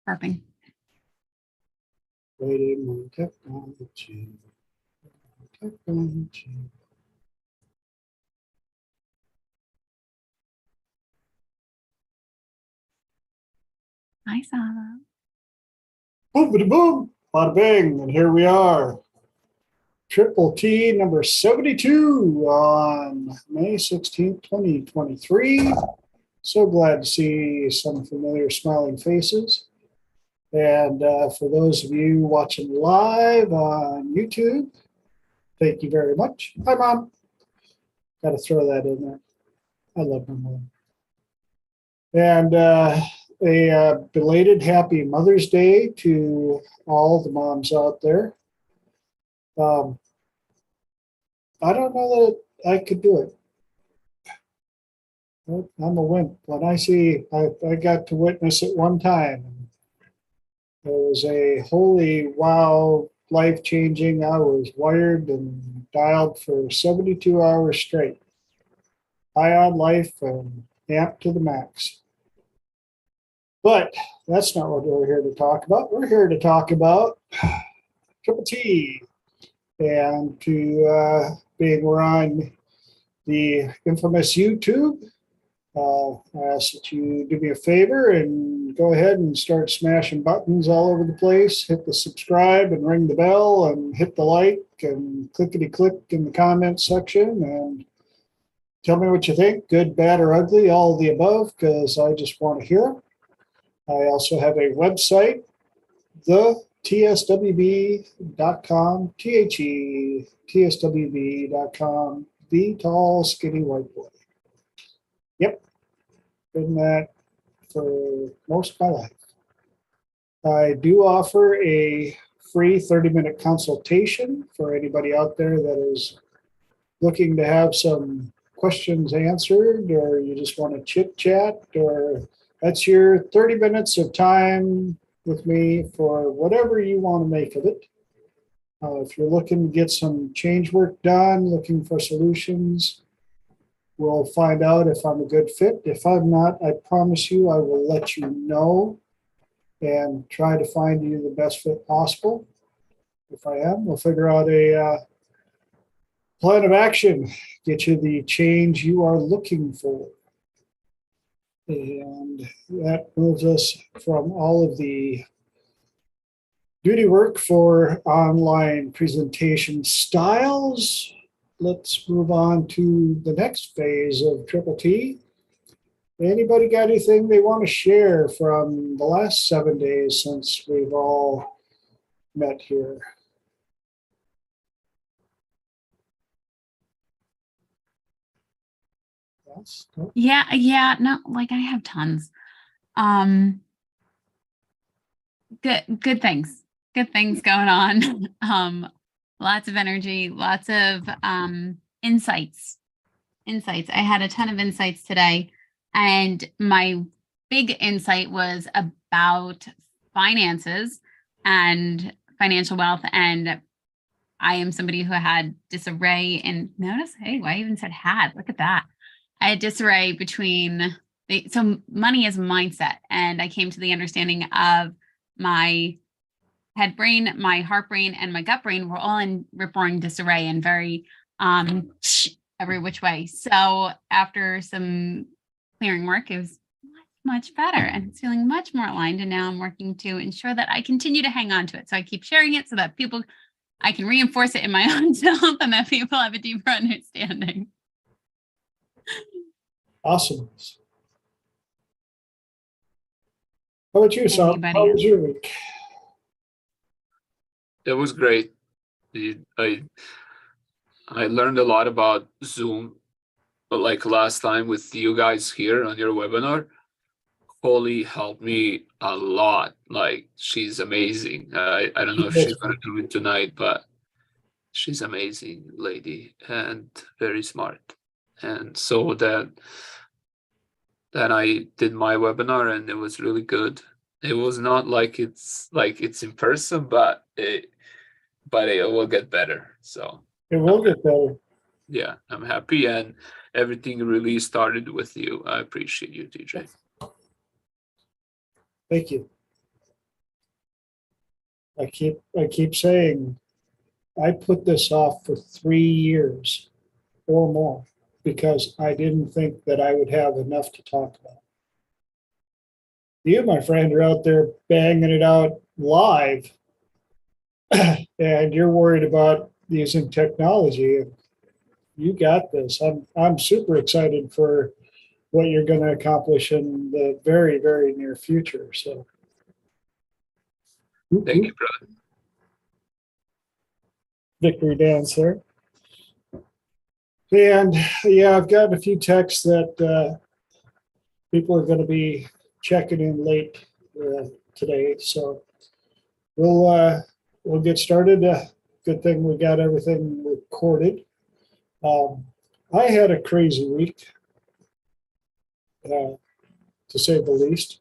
Burping. Waiting on technology. Technology. I saw that. Boom, boom, bada bing, and here we are. Triple T number 72 on May 16th, 2023. So glad to see some familiar smiling faces. And for those of you watching live on YouTube, thank you very much. Hi, Mom. Got to throw that in there. I love my mom. And a belated happy Mother's Day to all the moms out there. I don't know that I could do it. I'm a wimp. When I got to witness it one time. It was a holy wow, life-changing. I was wired and dialed for 72 hours straight. High on life and amped to the max. But that's not what we're here to talk about. We're here to talk about Triple T. And to being we're on the infamous YouTube, I ask that you do me a favor and go ahead and start smashing buttons all over the place. Hit the subscribe and ring the bell and hit the like and clickety-click in the comments section and tell me what you think, good, bad, or ugly, all of the above, because I just want to hear. I also have a website, theTSWB.com, THETSWB.com, the tall, skinny white boy. Yep, been that for most of my life. I do offer a free 30-minute consultation for anybody out there that is looking to have some questions answered, or you just want to chit chat, or that's your 30 minutes of time with me for whatever you want to make of it. If you're looking to get some change work done, looking for solutions, we'll find out if I'm a good fit. If I'm not, I promise you I will let you know and try to find you the best fit possible. If I am, we'll figure out a plan of action, get you the change you are looking for. And that moves us from all of the duty work for online presentation styles. Let's move on to the next phase of Triple T. Anybody got anything they want to share from the last 7 days since we've all met here? Yes? No? Yeah, no, like I have tons. Good things. Good things going on. Lots of energy, lots of insights. I had a ton of insights today, and my big insight was about finances and financial wealth. And I am somebody who had disarray, and notice, hey, I even said had, look at that. I had disarray between, so money is mindset. And I came to the understanding of my head brain, my heart brain, and my gut brain were all in rip-roaring disarray and very every which way. So after some clearing work, it was much better, and it's feeling much more aligned. And now I'm working to ensure that I continue to hang on to it. So I keep sharing it so that I can reinforce it in my own self, and that people have a deeper understanding. Awesome. How about you, Sal? How was your week? It was great. I learned a lot about Zoom, but like last time with you guys here on your webinar, Holly helped me a lot. Like, she's amazing. I don't know if she's going to do it tonight, but she's amazing lady and very smart. And so then I did my webinar, and it was really good. It was not like it's in person, but it will get better. So it will get better. Yeah, I'm happy. And everything really started with you. I appreciate you, TJ. Thank you. I keep saying I put this off for 3 years or more because I didn't think that I would have enough to talk about. You, my friend, are out there banging it out live, and you're worried about using technology. You got this. I'm super excited for what you're going to accomplish in the very, very near future. So, Thank you, brother. Victory dance there. And yeah, I've gotten a few texts that people are going to be checking in late today. So we'll get started. Good thing we got everything recorded. I had a crazy week, to say the least.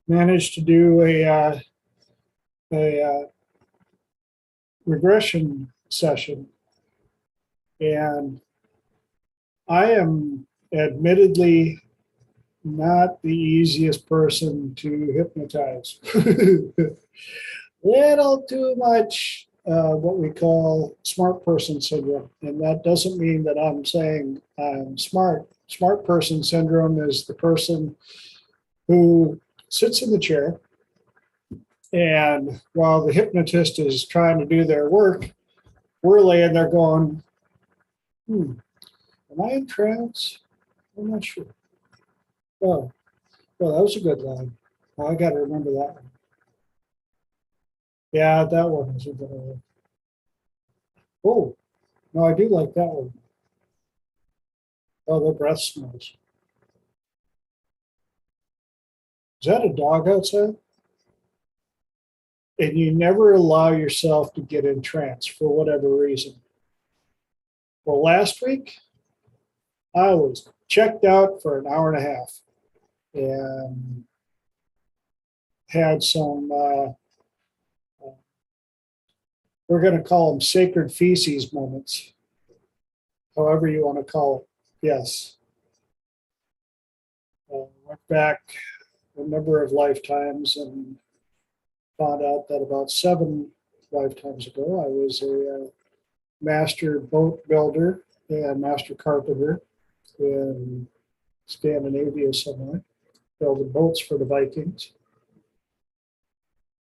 Managed to do a regression session, and I am admittedly not the easiest person to hypnotize. Little too much what we call smart person syndrome. And that doesn't mean that I'm saying I'm smart. Smart person syndrome is the person who sits in the chair, and while the hypnotist is trying to do their work, we're laying there going, am I in trance? I'm not sure. Oh, well, that was a good line. Oh, I got to remember that one. Yeah, that one was a good one. Oh, no, I do like that one. Oh, the breath smells. Is that a dog outside? And you never allow yourself to get in trance for whatever reason. Well, last week, I was checked out for an hour and a half and had some, we're going to call them sacred feces moments, however you want to call it. Yes. Went back a number of lifetimes and found out that about 7 lifetimes ago, I was a master boat builder and master carpenter in Scandinavia somewhere, building boats for the Vikings.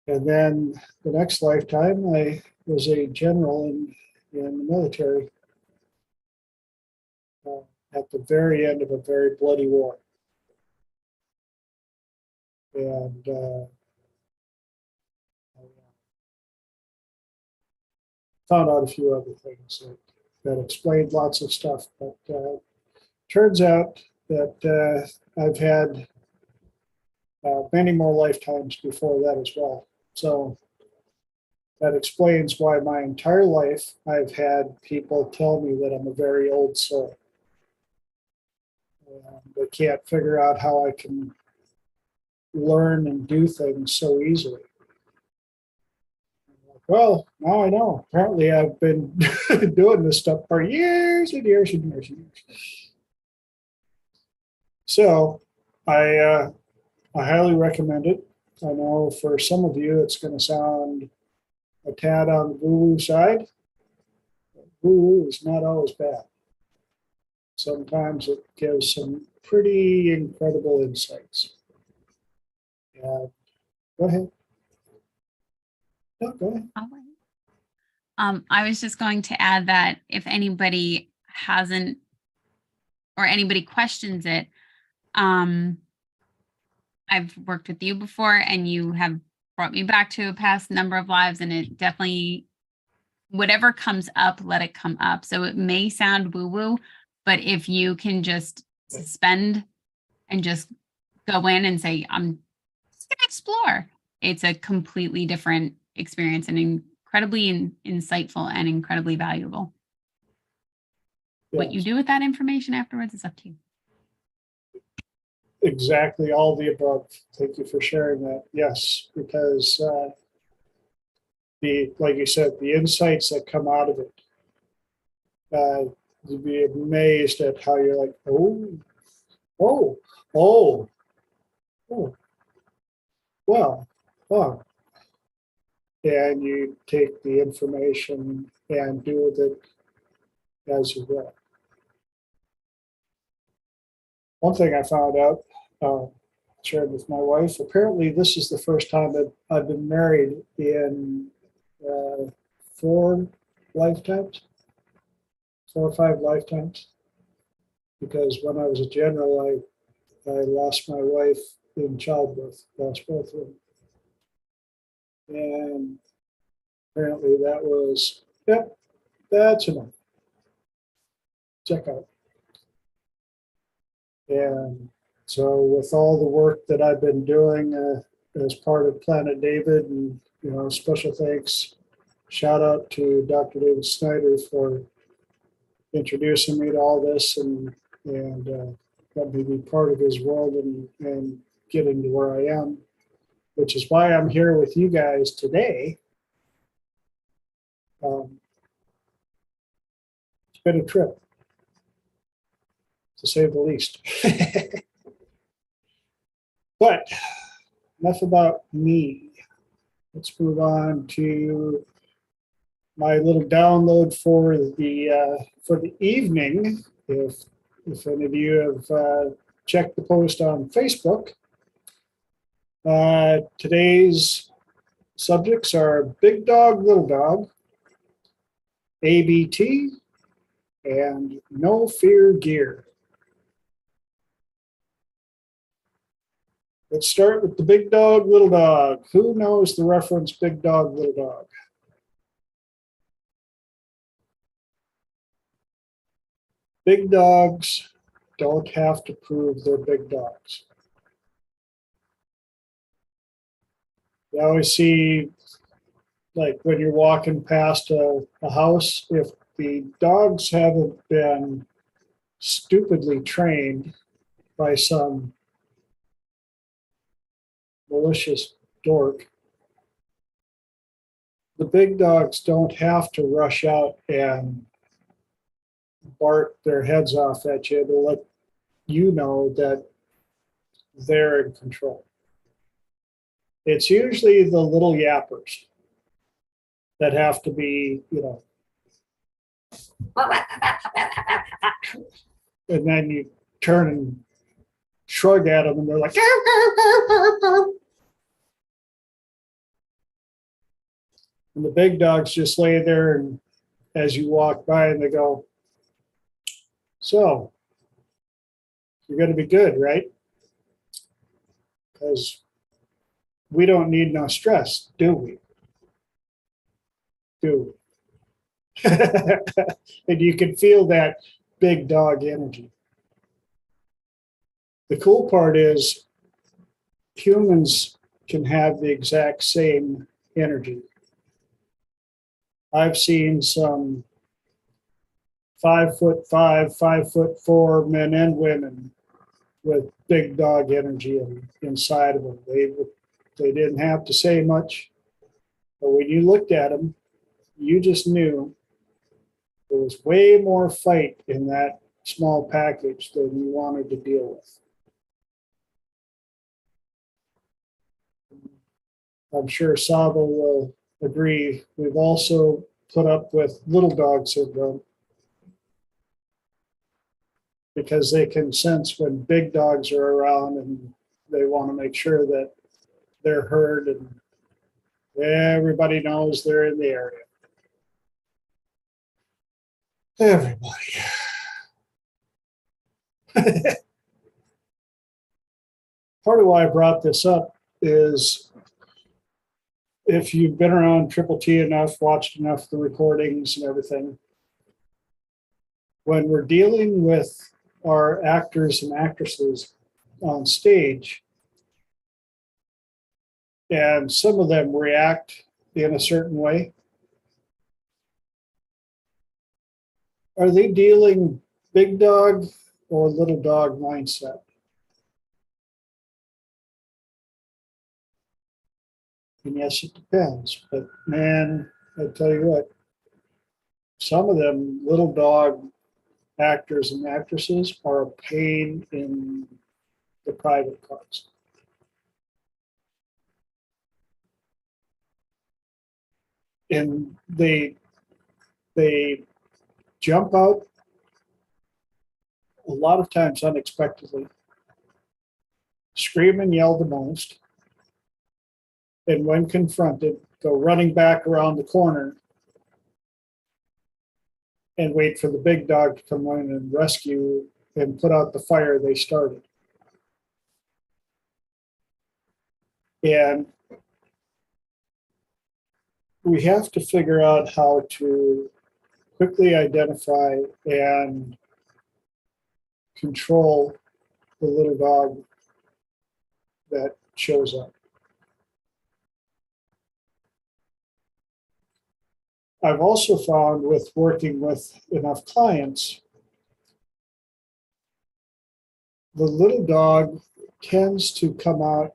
And then the next lifetime, I was a general in the military at the very end of a very bloody war. And found out a few other things that explained lots of stuff. But turns out that I've had many more lifetimes before that as well. So that explains why my entire life I've had people tell me that I'm a very old soul. They can't figure out how I can learn and do things so easily. Well, now I know. Apparently I've been doing this stuff for years and years and years and years. So I highly recommend it. I know for some of you it's going to sound a tad on the woo-woo side. Woo-woo is not always bad. Sometimes it gives some pretty incredible insights. Go ahead. No, go ahead. All right. I was just going to add that if anybody hasn't or anybody questions it, I've worked with you before and you have brought me back to a past number of lives, and it definitely, whatever comes up, let it come up. So it may sound woo-woo, but if you can just suspend and just go in and say, I'm just going to explore, it's a completely different experience and incredibly insightful and incredibly valuable. Yes. What you do with that information afterwards is up to you. Exactly all the above. Thank you for sharing that. Yes, because like you said, the insights that come out of it, You'd be amazed at how you're like, oh, oh, oh, oh, well, oh. And you take the information and do with it as you go. One thing I found out, shared with my wife, apparently this is the first time that I've been married in 4 lifetimes, 4 or 5 lifetimes. Because when I was a general, I lost my wife in childbirth, lost both of them. And apparently that was, yep, that's enough. Check out. And so with all the work that I've been doing as part of Planet David, and special thanks, shout out to Dr. David Snyder for introducing me to all this and let me be part of his world and getting to where I am, which is why I'm here with you guys today. It's been a trip, to say the least. But enough about me. Let's move on to my little download for the evening. If any of you have checked the post on Facebook, today's subjects are Big Dog, Little Dog, ABT, and No Fear Gear. Let's start with the Big Dog, Little Dog. Who knows the reference Big Dog, Little Dog? Big dogs don't have to prove they're big dogs. You always see, like when you're walking past a house, if the dogs haven't been stupidly trained by some malicious dork, the big dogs don't have to rush out and bark their heads off at you to let you know that they're in control. It's usually the little yappers that have to be, and then you turn and shrug at them and they're like, and the big dogs just lay there, and as you walk by and they go, so you're going to be good, right? Because we don't need no stress, do we? Do we? And you can feel that big dog energy. The cool part is humans can have the exact same energy. I've seen some 5'5", 5'4" men and women with big dog energy inside of them. They didn't have to say much, but when you looked at them, you just knew there was way more fight in that small package than you wanted to deal with. I'm sure Saba will agree. We've also put up with little dog syndrome because they can sense when big dogs are around and they want to make sure that they're heard and everybody knows they're in the area. Everybody. Part of why I brought this up is if you've been around Triple T enough, watched enough of the recordings and everything, when we're dealing with our actors and actresses on stage, and some of them react in a certain way, are they dealing big dog or little dog mindset? And yes, it depends. But man, I tell you what, some of them little dog actors and actresses are a pain in the private parts. And they jump out a lot of times unexpectedly, scream and yell the most, and when confronted, go running back around the corner and wait for the big dog to come in and rescue and put out the fire they started. And we have to figure out how to quickly identify and control the little dog that shows up. I've also found with working with enough clients, the little dog tends to come out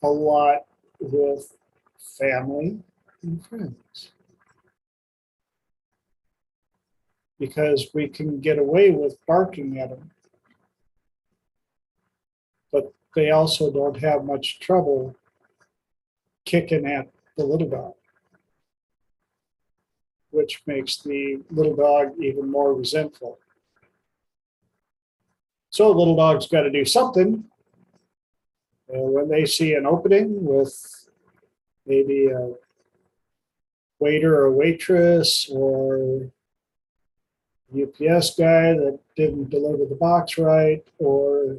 a lot with family and friends, because we can get away with barking at them, but they also don't have much trouble kicking at the little dog, which makes the little dog even more resentful. So the little dog's got to do something. When they see an opening with maybe a waiter or waitress or UPS guy that didn't deliver the box right, or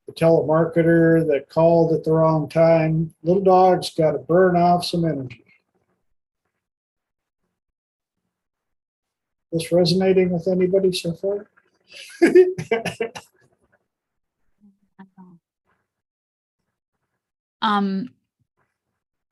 the telemarketer that called at the wrong time, little dog's got to burn off some energy. This resonating with anybody so far?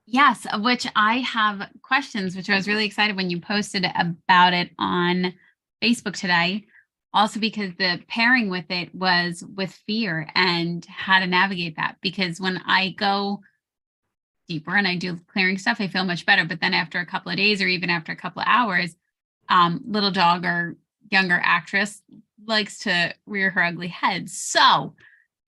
Yes, which I have questions, which I was really excited when you posted about it on Facebook today. Also, because the pairing with it was with fear and how to navigate that. Because when I go deeper and I do clearing stuff, I feel much better. But then after a couple of days or even after a couple of hours, little dog or younger actress likes to rear her ugly head. So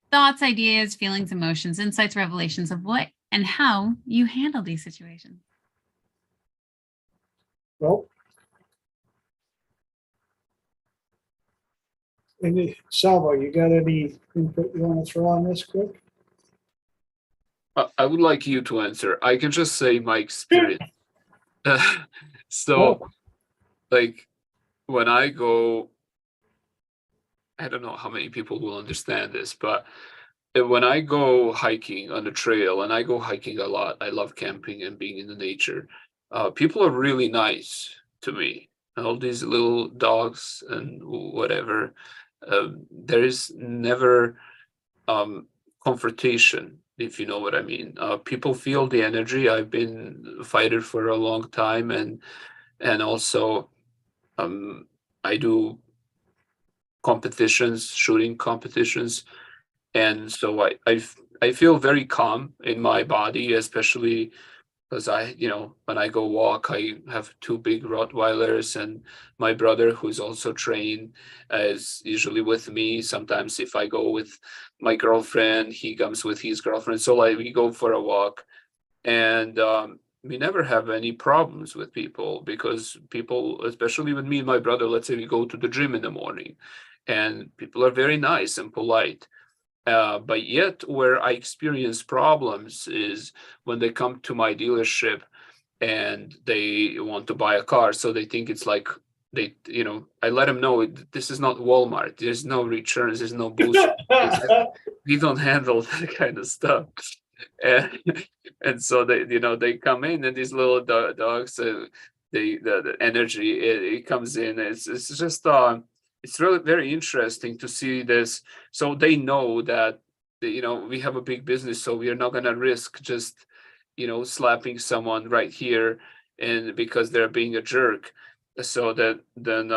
thoughts, ideas, feelings, emotions, insights, revelations of what and how you handle these situations. Well, Salvo, you got any input you want to throw on this quick? I would like you to answer. I can just say my experience. So, like, when I go, I don't know how many people will understand this, but when I go hiking on the trail, and I go hiking a lot, I love camping and being in the nature. People are really nice to me. All these little dogs and whatever. There is never confrontation, if you know what I mean. People feel the energy. I've been a fighter for a long time, and also I do competitions, shooting competitions. And so I feel very calm in my body, especially because when I go walk, I have two big Rottweilers, and my brother, who's also trained, is usually with me. Sometimes if I go with my girlfriend, he comes with his girlfriend. So we go for a walk, and we never have any problems with people, because people, especially with me and my brother, let's say we go to the gym in the morning, and people are very nice and polite. But yet where I experience problems is when they come to my dealership and they want to buy a car. So they think it's like I let them know this is not Walmart. There's no returns. There's no bullshit. We don't handle that kind of stuff. And so they come in, and these little dogs, the energy it comes in. It's just it's really very interesting to see this. So they know that we have a big business, so we are not going to risk just slapping someone right here, and because they're being a jerk. So that then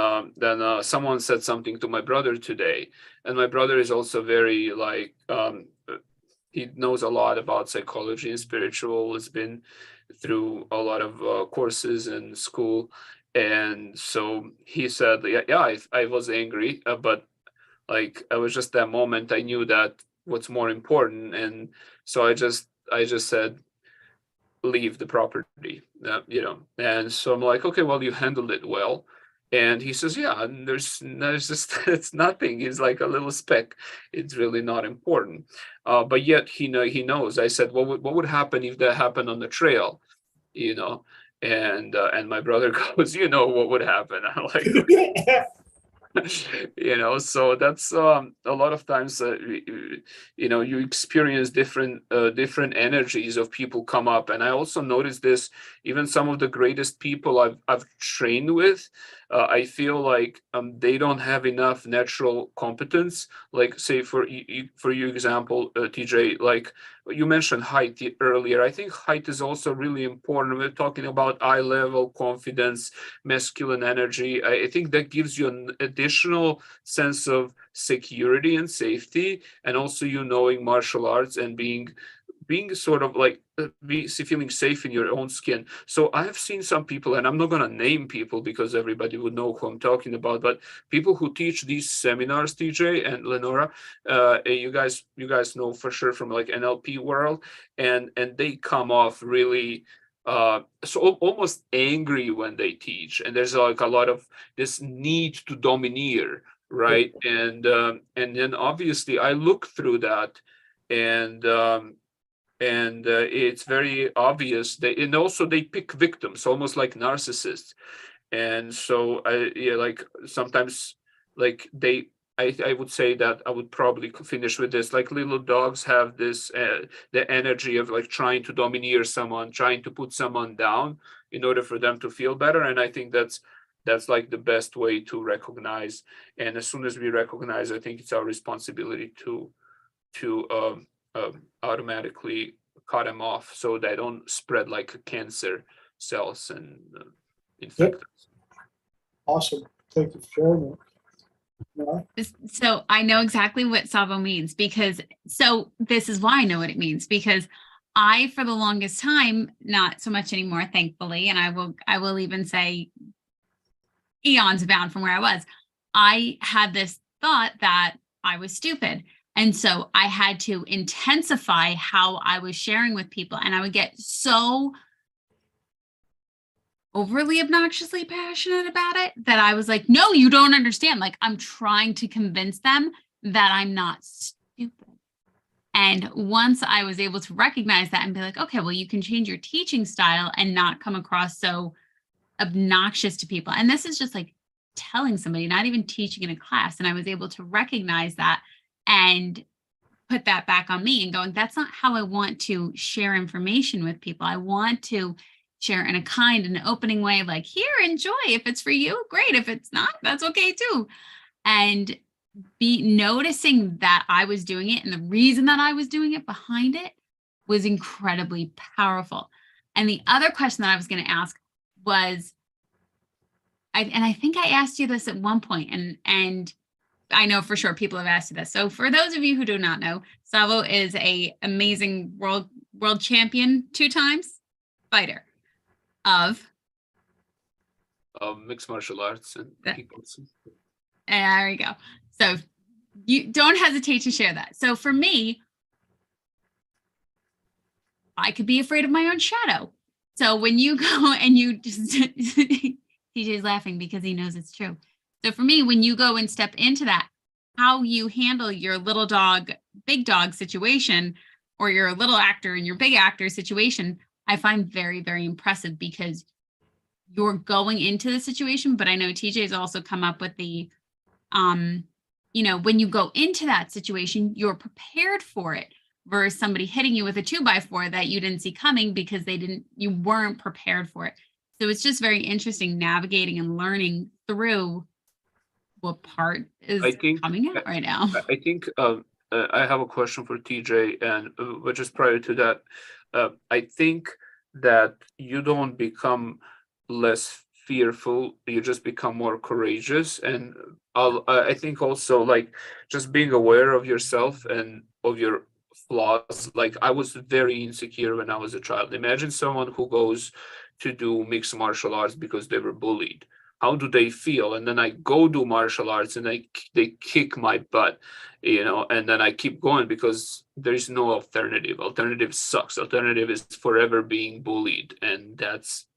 someone said something to my brother today, and my brother is also very he knows a lot about psychology and spiritual, has been through a lot of courses in school, And so he said, yeah, I was angry, but like I was just that moment, I knew that what's more important. And so I just said, leave the property, and so I'm like, okay, well, you handled it well. And he says, yeah, and there's just it's nothing, it's like a little speck, it's really not important. But yet he knows. I said, what would happen if that happened on the trail, and my brother goes, what would happen. I'm like, okay. So that's a lot of times, you experience different energies of people come up. And I also noticed this, even some of the greatest people I've trained with, I feel like they don't have enough natural competence. Like, say for you example, TJ, like you mentioned height earlier. I think height is also really important. We're talking about eye level, confidence, masculine energy. I think that gives you an additional sense of security and safety, and also knowing martial arts and being sort of like feeling safe in your own skin. So I have seen some people, and I'm not going to name people because everybody would know who I'm talking about, but people who teach these seminars, TJ and Lenora, you guys know for sure from like NLP world, and they come off really so almost angry when they teach, and there's like a lot of this need to domineer, right? And then obviously I look through that, and it's very obvious and also they pick victims, almost like narcissists. And so like sometimes, like I would say that I would probably finish with this, like little dogs have this the energy of like trying to domineer someone, trying to put someone down in order for them to feel better. And I think that's like the best way to recognize. And as soon as we recognize, I think it's our responsibility to automatically cut them off so they don't spread like cancer cells and infect us. Awesome. Thank you for sharing it. Yeah. So I know exactly what Savo means, because this is why I know what it means, because I, for the longest time, not so much anymore, thankfully, and I will even say eons bound from where I was, I had this thought that I was stupid. And so I had to intensify how I was sharing with people. And I would get so overly obnoxiously passionate about it that I was like, no, you don't understand. Like, I'm trying to convince them that I'm not stupid. And once I was able to recognize that and be like, okay, well, you can change your teaching style and not come across so obnoxious to people. And this is just like telling somebody, not even teaching in a class. And I was able to recognize that and put that back on me and going, that's not how I want to share information with people. I want to share in a kind and opening way, like, here, enjoy. If it's for you, great. If it's not, that's okay too. And be noticing that I was doing it and the reason that I was doing it behind it was incredibly powerful. And the other question that I was going to ask was, I think I asked you this at one point, and I know for sure people have asked you this. So for those of you who do not know, Savo is a amazing world champion 2 times fighter of mixed martial arts and kickboxing. There we go. So you don't hesitate to share that. So for me, I could be afraid of my own shadow. So when you go and you just, TJ's laughing because he knows it's true. So for me, when you go and step into that, how you handle your little dog, big dog situation, or your little actor and your big actor situation, I find very, very impressive, because you're going into the situation. But I know TJ's also come up with the, when you go into that situation, you're prepared for it, versus somebody hitting you with a 2x4 that you didn't see coming because you weren't prepared for it. So it's just very interesting navigating and learning through what part is coming out right now. I think I have a question for TJ, and which is prior to that. I think that you don't become less fearful, you just become more courageous. And I think also, like, just being aware of yourself and of your flaws. Like, I was very insecure when I was a child. Imagine someone who goes to do mixed martial arts because they were bullied. How do they feel? And then I go do martial arts and they kick my butt, and then I keep going because there is no alternative. Alternative sucks. Alternative is forever being bullied. And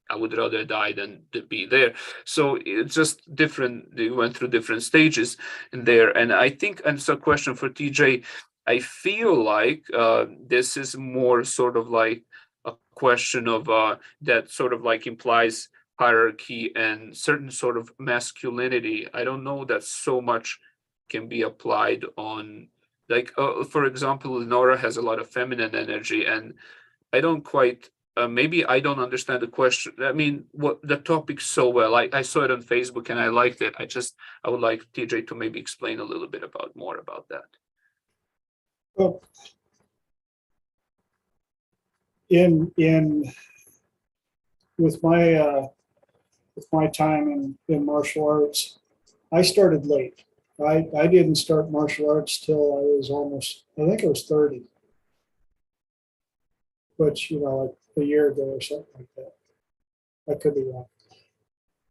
I would rather die than to be there. So it's just different. They went through different stages in there. And I think, and it's a question for TJ, I feel like this is more sort of like a question of that sort of like implies hierarchy and certain sort of masculinity. I don't know that so much can be applied on, like, for example, Lenora has a lot of feminine energy, and I don't quite, maybe I don't understand the question. I mean, what the topic so well. I saw it on Facebook and I liked it. I would like TJ to maybe explain a little bit more about that. Well, with my time in martial arts, I started late. I didn't start martial arts till I was I think I was 30, which, like a year ago or something like that. I could be wrong.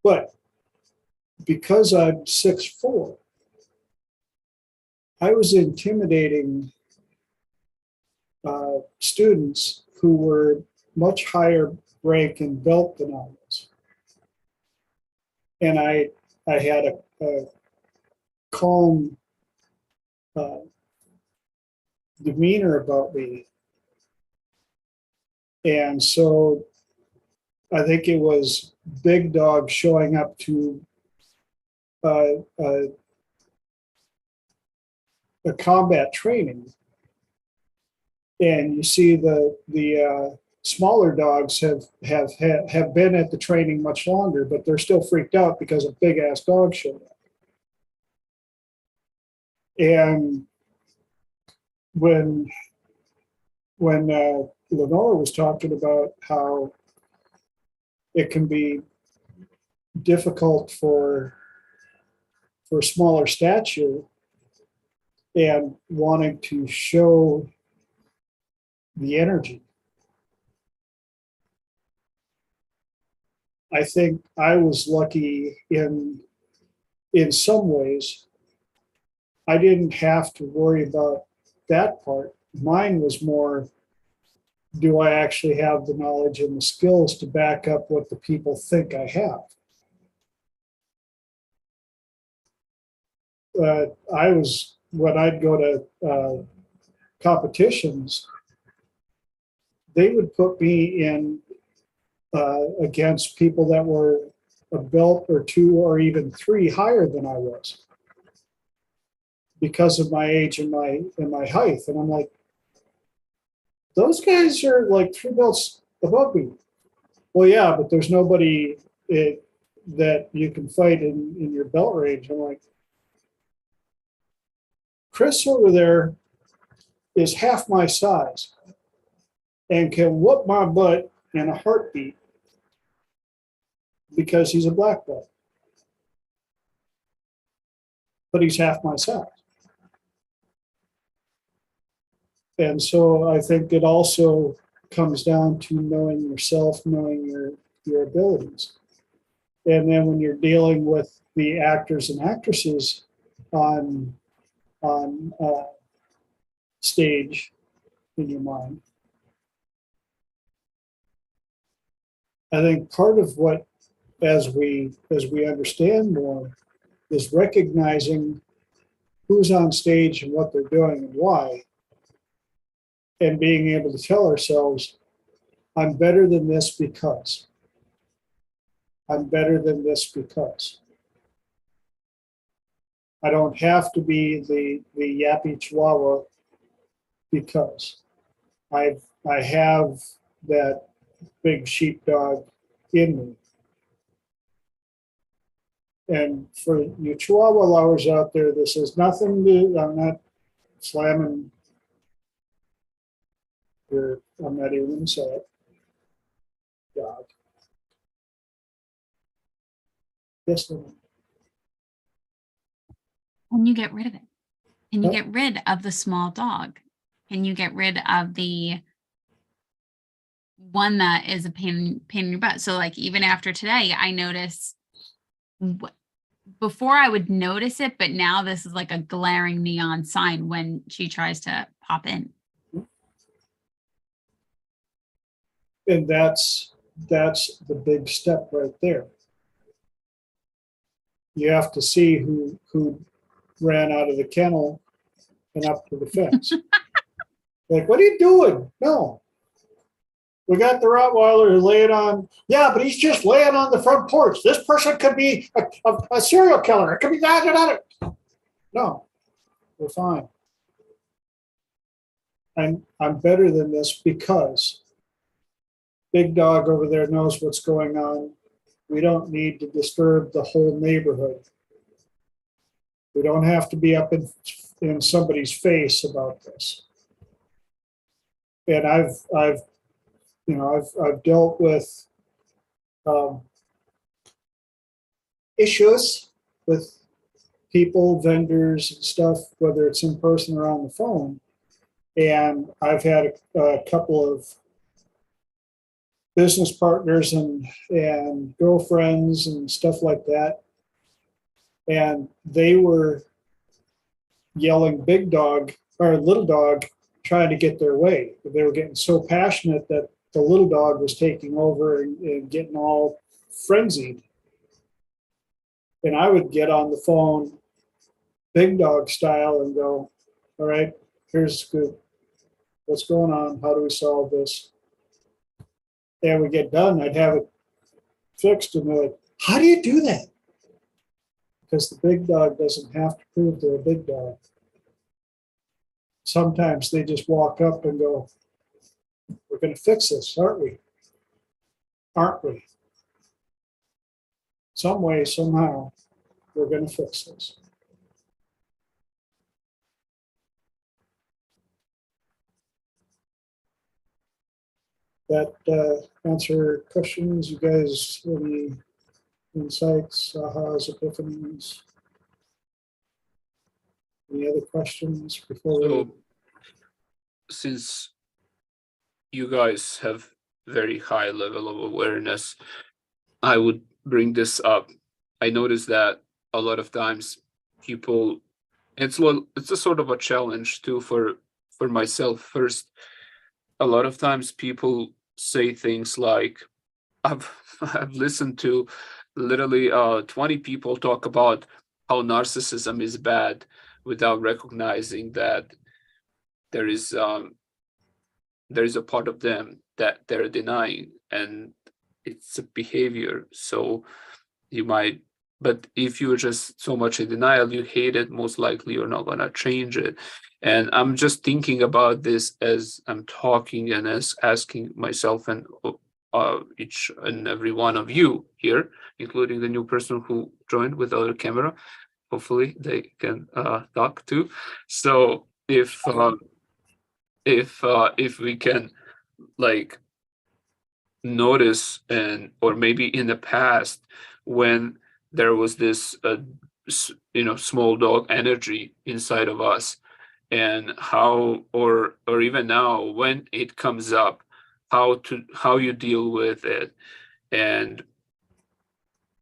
But because I'm 6'4", I was intimidating students who were much higher rank and belt than I was. And I had a calm demeanor about me. And so I think it was Big Dog showing up to a combat training. And you see the smaller dogs have been at the training much longer, but they're still freaked out because a big ass dog showed up. And when Lenora was talking about how it can be difficult for smaller stature and wanting to show the energy, I think I was lucky in some ways. I didn't have to worry about that part. Mine was more, do I actually have the knowledge and the skills to back up what the people think I have? When I'd go to competitions, they would put me in against people that were a belt or two or even three higher than I was because of my age and my height. And I'm like, those guys are like 3 belts above me. Well, yeah, but there's nobody that you can fight in your belt range. I'm like, Chris over there is half my size and can whoop my butt in a heartbeat because he's a black belt. But he's half my size. And so I think it also comes down to knowing yourself, knowing your abilities. And then when you're dealing with the actors and actresses on stage in your mind, I think part of what, as we understand more, is recognizing who's on stage and what they're doing and why, and being able to tell ourselves, I'm better than this because. I'm better than this because. I don't have to be the yappy chihuahua because. I have that big sheepdog in me. And for you chihuahua lovers out there, this is nothing to, I'm not slamming I'm not even going to say it. God. Yes, no. Can you get rid of it? Can you Huh? get rid of the small dog? Can you get rid of the one that is a pain in your butt. So like even after today, I notice before I would notice it, but now this is like a glaring neon sign when she tries to pop in. And that's the big step right there. You have to see who ran out of the kennel and up to the fence. Like, what are you doing? No. We got the Rottweiler laying on. Yeah, but he's just laying on the front porch. This person could be a serial killer. It could be that. No, we're fine. I'm better than this because Big Dog over there knows what's going on. We don't need to disturb the whole neighborhood. We don't have to be up in somebody's face about this. And I've dealt with issues with people, vendors, and stuff, whether it's in person or on the phone. And I've had a couple of business partners and girlfriends and stuff like that. And they were yelling Big Dog or Little Dog, trying to get their way. They were getting so passionate that the Little Dog was taking over and getting all frenzied. And I would get on the phone Big Dog style and go, all right, here's good. What's going on? How do we solve this? And we get done, I'd have it fixed, and they're like, how do you do that? Because the Big Dog doesn't have to prove they're a big dog. Sometimes they just walk up and go, we're going to fix this, aren't we? Aren't we? Some way, somehow, we're going to fix this. That answer questions? You guys, any insights, ahas, epiphanies? Any other questions before So, since you guys have very high level of awareness, I would bring this up. I noticed that a lot of times people, it's a sort of a challenge too for myself. First, a lot of times people say things like, I've listened to literally 20 people talk about how narcissism is bad without recognizing that there is a part of them that they're denying, and it's a behavior. So you might, but if you're just so much in denial, you hate it, most likely you're not going to change it. And I'm just thinking about this as I'm talking and as asking myself and each and every one of you here, including the new person who joined with other camera. Hopefully they can talk too. So if we can like notice, and or maybe in the past when there was this small dog energy inside of us, and how, or even now when it comes up, how you deal with it. And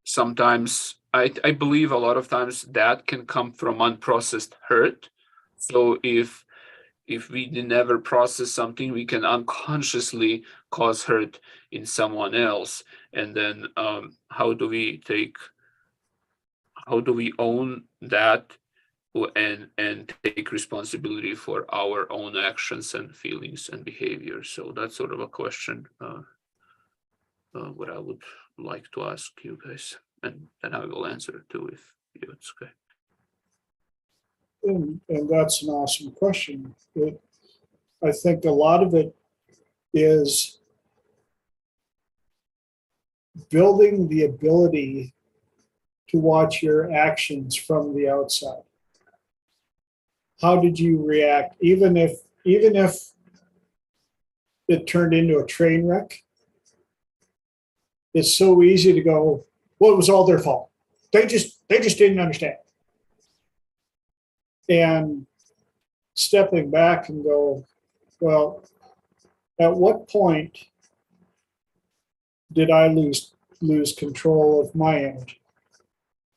sometimes I believe a lot of times that can come from unprocessed hurt. So if we never process something, we can unconsciously cause hurt in someone else. And then how do we own that and take responsibility for our own actions and feelings and behavior? So that's sort of a question what I would like to ask you guys, and I will answer too if it's okay. and that's an awesome question. I think a lot of it is building the ability to watch your actions from the outside. How did you react? Even if it turned into a train wreck, it's so easy to go, well, it was all their fault. They just didn't understand. And stepping back and go, well, at what point did I lose control of my energy,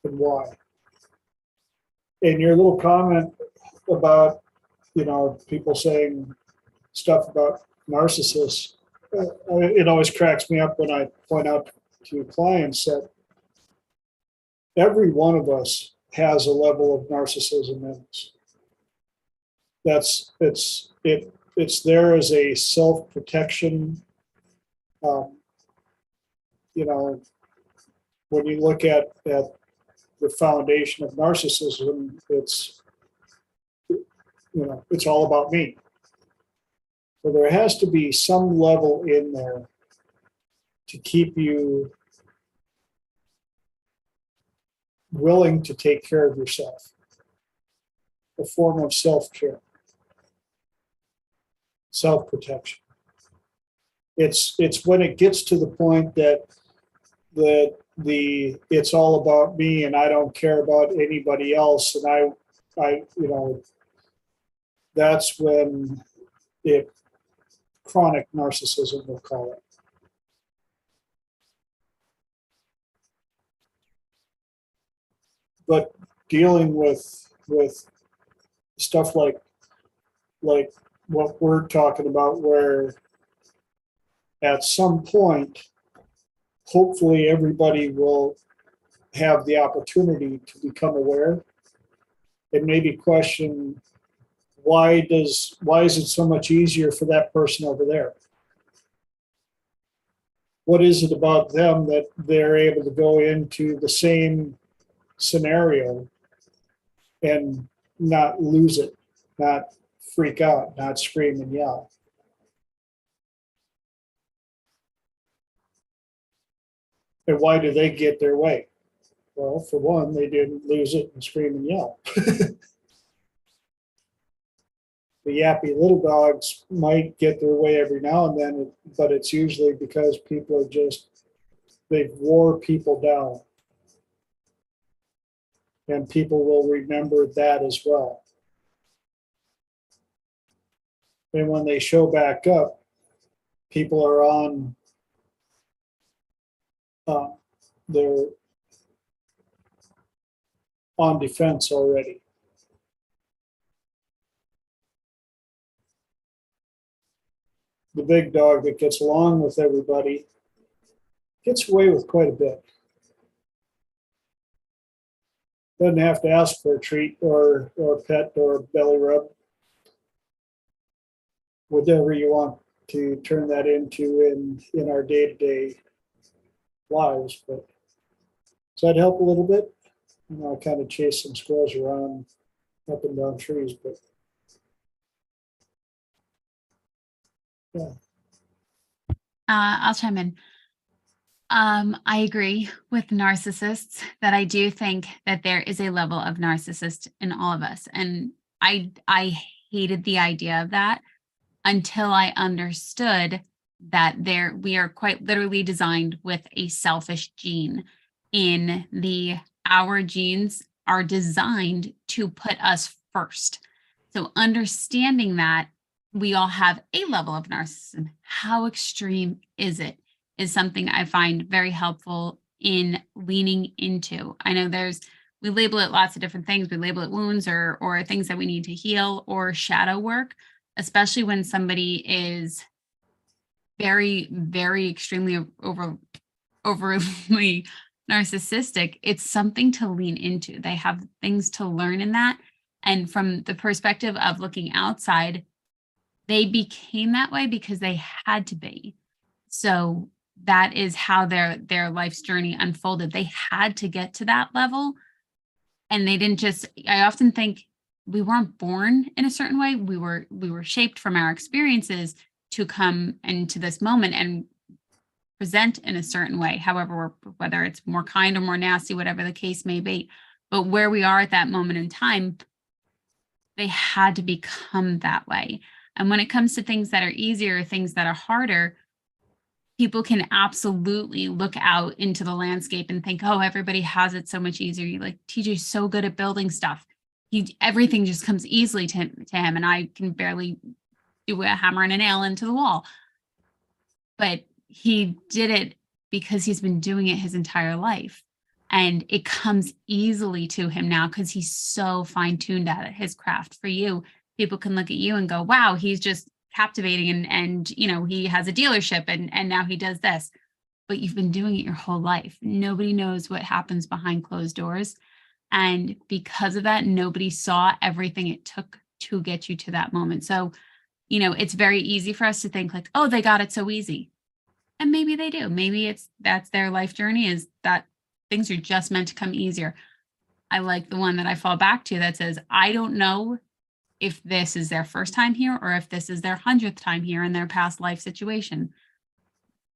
and why? And your little comment about, people saying stuff about narcissists, it always cracks me up when I point out to clients that every one of us has a level of narcissism in us. It's there as a self-protection. When you look at the foundation of narcissism, it's all about me. So there has to be some level in there to keep you willing to take care of yourself, a form of self-care, self-protection. It's when it gets to the point that it's all about me and I don't care about anybody else, and I that's when chronic narcissism, we'll call it. But dealing with stuff like what we're talking about, where at some point, hopefully everybody will have the opportunity to become aware and maybe question, why is it so much easier for that person over there? What is it about them that they're able to go into the same scenario and not lose it, not freak out, not scream and yell? And why do they get their way? Well, for one, they didn't lose it and scream and yell. The yappy little dogs might get their way every now and then, but it's usually because people are they've wore people down. And people will remember that as well. And when they show back up, people are on they're on defense already. The big dog that gets along with everybody gets away with quite a bit. Doesn't have to ask for a treat or a pet or a belly rub. Whatever you want to turn that into in our day-to-day lives. But does that help a little bit? I kind of chase some squirrels around up and down trees, but yeah. I'll chime in. I agree with narcissists that I do think that there is a level of narcissist in all of us. And I hated the idea of that until I understood that we are quite literally designed with a selfish gene. Our genes are designed to put us first. So understanding that we all have a level of narcissism, how extreme is it, is something I find very helpful in leaning into. I know we label it lots of different things. We label it wounds or things that we need to heal or shadow work, especially when somebody is very, very extremely overly narcissistic. It's something to lean into. They have things to learn in that. And from the perspective of looking outside, they became that way because they had to be. So that is how their life's journey unfolded. They had to get to that level. And they didn't I often think we weren't born in a certain way. We were shaped from our experiences to come into this moment and present in a certain way. However, whether it's more kind or more nasty, whatever the case may be. But where we are at that moment in time, they had to become that way. And when it comes to things that are easier, things that are harder, people can absolutely look out into the landscape and think, oh, everybody has it so much easier. You're like, TJ's so good at building stuff. Everything just comes easily to him, and I can barely do a hammer and a nail into the wall. But he did it because he's been doing it his entire life. And it comes easily to him now because he's so fine-tuned at it, his craft. For you, people can look at you and go, wow, he's just captivating and he has a dealership and now he does this. But you've been doing it your whole life. Nobody knows what happens behind closed doors. And because of that, nobody saw everything it took to get you to that moment. So, it's very easy for us to think like, oh, they got it so easy. And maybe they do. Maybe that's their life journey, is that things are just meant to come easier. I like the one that I fall back to that says, I don't know if this is their first time here or if this is their 100th time here in their past life situation.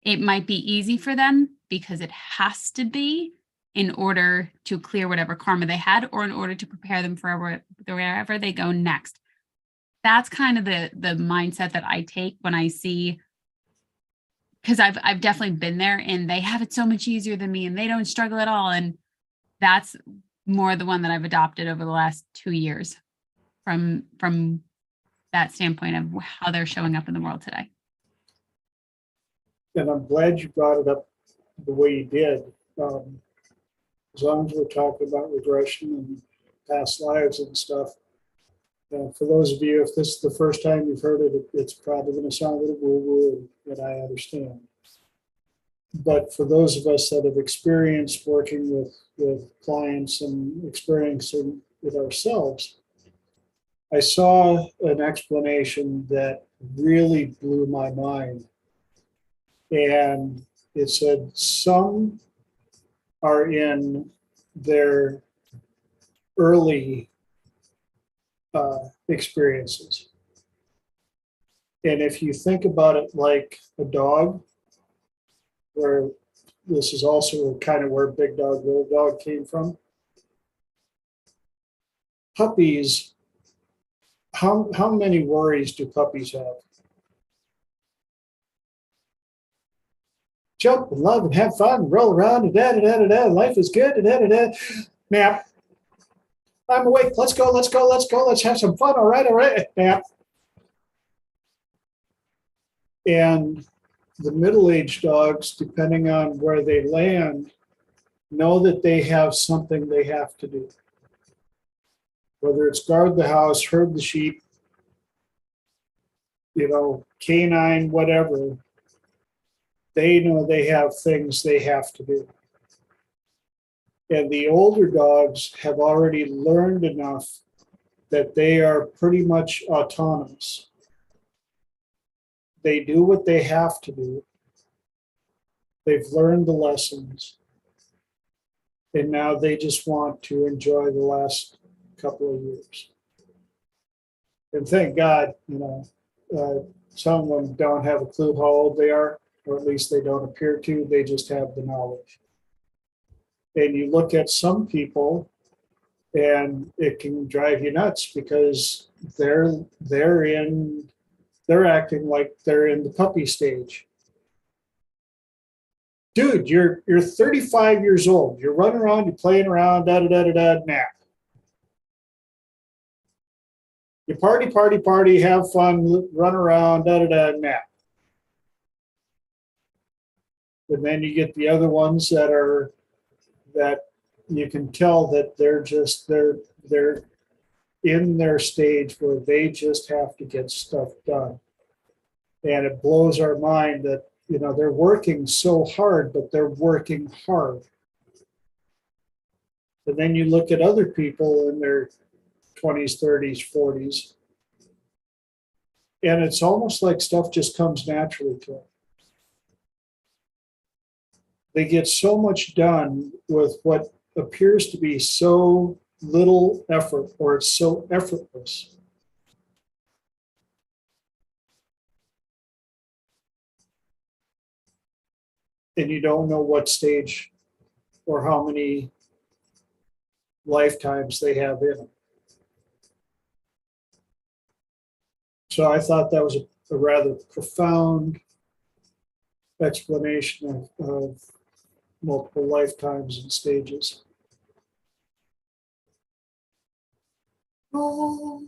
It might be easy for them because it has to be in order to clear whatever karma they had or in order to prepare them for wherever they go next. That's kind of the mindset that I take when I see, because I've definitely been there and they have it so much easier than me and they don't struggle at all. And that's more the one that I've adopted over the last 2 years from that standpoint of how they're showing up in the world today. And I'm glad you brought it up the way you did. As long as we're talking about regression and past lives and stuff, for those of you, if this is the first time you've heard it, it's probably going to sound a little woo-woo, and I understand. But for those of us that have experienced working with clients and experiencing with ourselves, I saw an explanation that really blew my mind. And it said some are in their early experiences. And if you think about it like a dog, where this is also kind of where Big Dog, Little Dog came from. Puppies, how many worries do puppies have? Jump and love and have fun, roll around, and da-da-da-da-da, life is good, da-da-da-da. Nap. I'm awake, let's go, let's have some fun, all right, nap. And the middle-aged dogs, depending on where they land, know that they have something they have to do. Whether it's guard the house, herd the sheep, canine, whatever, they know they have things they have to do. And the older dogs have already learned enough that they are pretty much autonomous. They do what they have to do. They've learned the lessons. And now they just want to enjoy the last couple of years. And thank God, some of them don't have a clue how old they are, or at least they don't appear to. They just have the knowledge. And you look at some people, and it can drive you nuts because they're acting like they're in the puppy stage. Dude, you're 35 years old. You're running around, you're playing around, nap. You party, have fun, run around, nap. And then you get the other ones that you can tell that they're in their stage where they just have to get stuff done. And it blows our mind that, they're working so hard, but they're working hard. And then you look at other people in their 20s, 30s, 40s, and it's almost like stuff just comes naturally to them. They get so much done with what appears to be so little effort, or it's so effortless. And you don't know what stage or how many lifetimes they have in it. So I thought that was a rather profound explanation of multiple lifetimes and stages. Oh.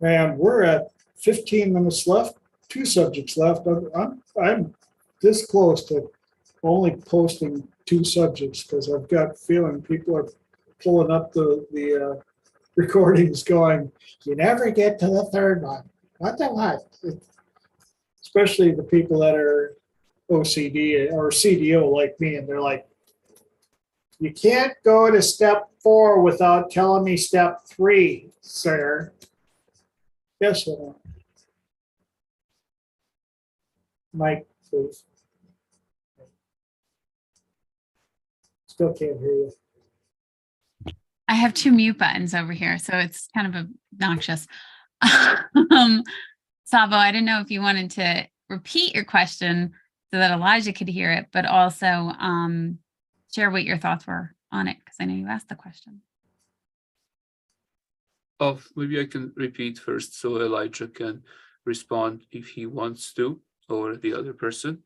And we're at 15 minutes left. 2 subjects left. I'm this close to only posting 2 subjects because I've got a feeling people are pulling up the recordings going, you never get to the 3rd one. What the what? Especially the people that are OCD or CDO like me, and they're like, you can't go to step 4 without telling me step 3, sir. Yes or no? Mike, please. Still can't hear you. I have 2 mute buttons over here, so it's kind of obnoxious. Savo, I didn't know if you wanted to repeat your question so that Elijah could hear it, but also share what your thoughts were on it, because I know you asked the question. Oh, maybe I can repeat first so Elijah can respond if he wants to, or the other person.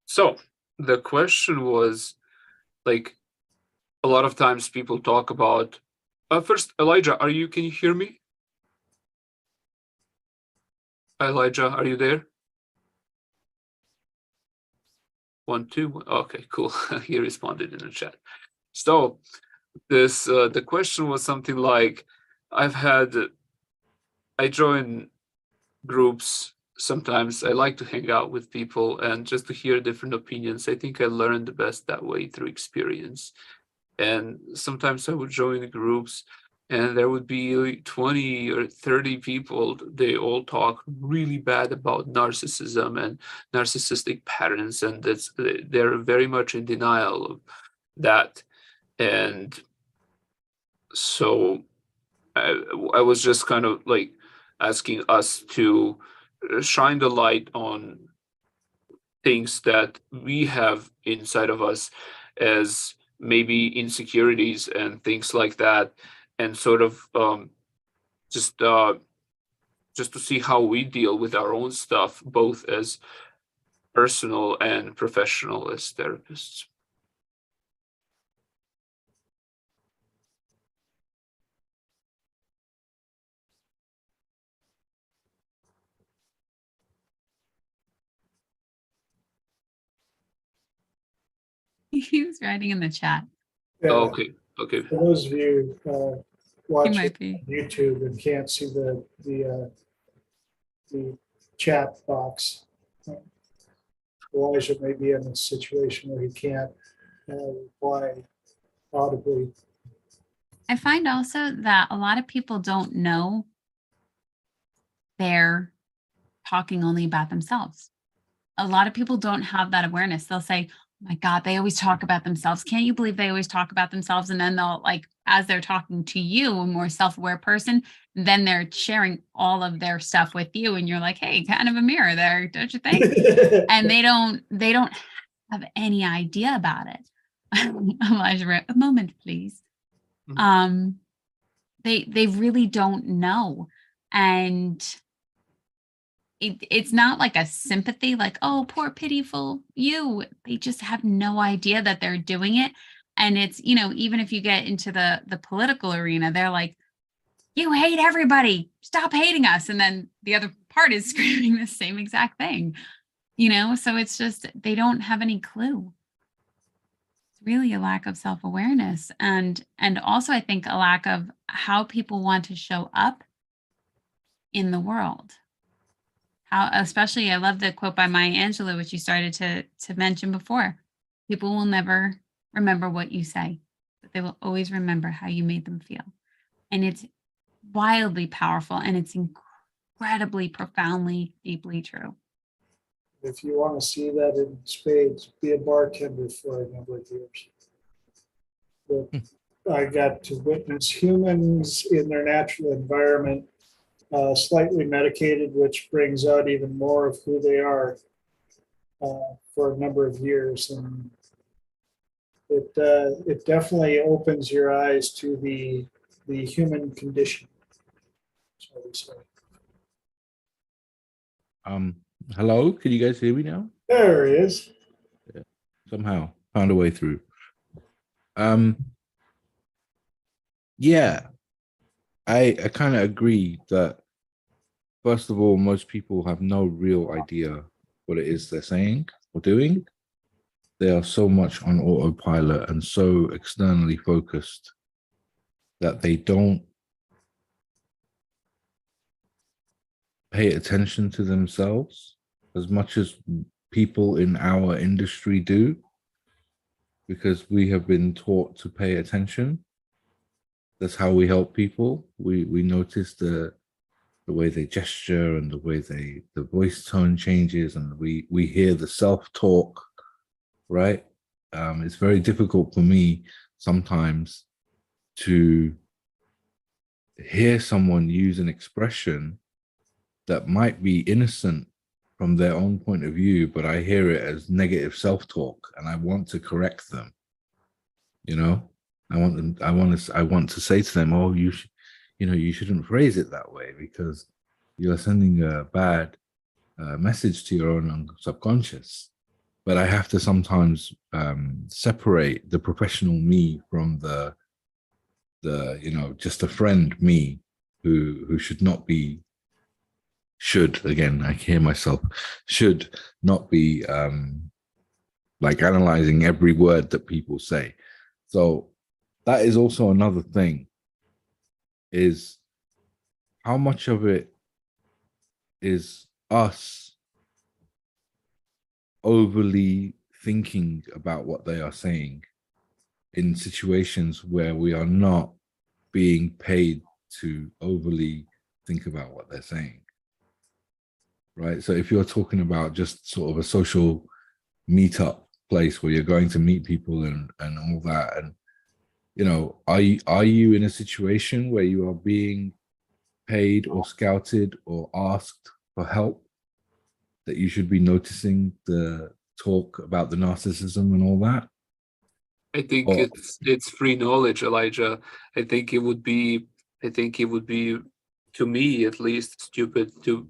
So the question was, like, a lot of times people talk about, first, Elijah, can you hear me? Elijah, are you there? 1, 2. Okay, cool. He responded in the chat. So this the question was something like, I join groups sometimes. I like to hang out with people and just to hear different opinions. I think I learned the best that way through experience. And sometimes I would join the groups and there would be like 20 or 30 people. They all talk really bad about narcissism and narcissistic patterns, and they're very much in denial of that. And so I was just kind of like asking us to shine the light on things that we have inside of us as maybe insecurities and things like that, and sort of just to see how we deal with our own stuff, both as personal and professional as therapists. He was writing in the chat. Yeah, Okay. for those of you He watching might be. on YouTube and can't see the chat box, Elijah may be in a situation where he can't reply audibly. I find also that a lot of people don't know they're talking only about themselves. A lot of people don't have that awareness. They'll say, oh my God, they always talk about themselves. Can't you believe they always talk about themselves? And then they'll, like, as they're talking to you, a more self-aware person, then they're sharing all of their stuff with you. And you're like, hey, kind of a mirror there, don't you think? And they don't have any idea about it. Elijah wrote, a moment, please. They really don't know. And it's not like a sympathy, like, oh, poor pitiful you. They just have no idea that they're doing it. And it's, even if you get into the political arena, they're like, you hate everybody, stop hating us. And then the other part is screaming the same exact thing, so it's just, they don't have any clue. It's really a lack of self-awareness. And also I think a lack of how people want to show up in the world. How, especially, I love the quote by Maya Angelou, which you started to mention before. People will never remember what you say, but they will always remember how you made them feel. And it's wildly powerful, and it's incredibly, profoundly, deeply true. If you want to see that in spades, be a bartender for a number of years. But I got to witness humans in their natural environment, slightly medicated, which brings out even more of who they are for a number of years. And it definitely opens your eyes to the human condition, shall we say. Hello, can you guys hear me now? There he is. Yeah, somehow found a way through. Yeah, I kind of agree that first of all, most people have no real idea what it is they're saying or doing. They are so much on autopilot and so externally focused that they don't pay attention to themselves as much as people in our industry do, because we have been taught to pay attention. That's how we help people. We notice the way they gesture and the way the voice tone changes, and we hear the self-talk, right? It's very difficult for me sometimes to hear someone use an expression that might be innocent from their own point of view, but I hear it as negative self-talk, and I want to correct them. You know, I want to say to them, oh, you shouldn't phrase it that way because you're sending a bad message to your own subconscious. But I have to sometimes separate the professional me from the just a friend me who should not be, again, I hear myself, should not be like analyzing every word that people say. So that is also another thing, is how much of it is us overly thinking about what they are saying in situations where we are not being paid to overly think about what they're saying, right? So if you're talking about just sort of a social meetup place where you're going to meet people and all that, and are you in a situation where you are being paid or scouted or asked for help, that you should be noticing the talk about the narcissism and all that? I think it's free knowledge, Elijah. I think it would be to me at least stupid to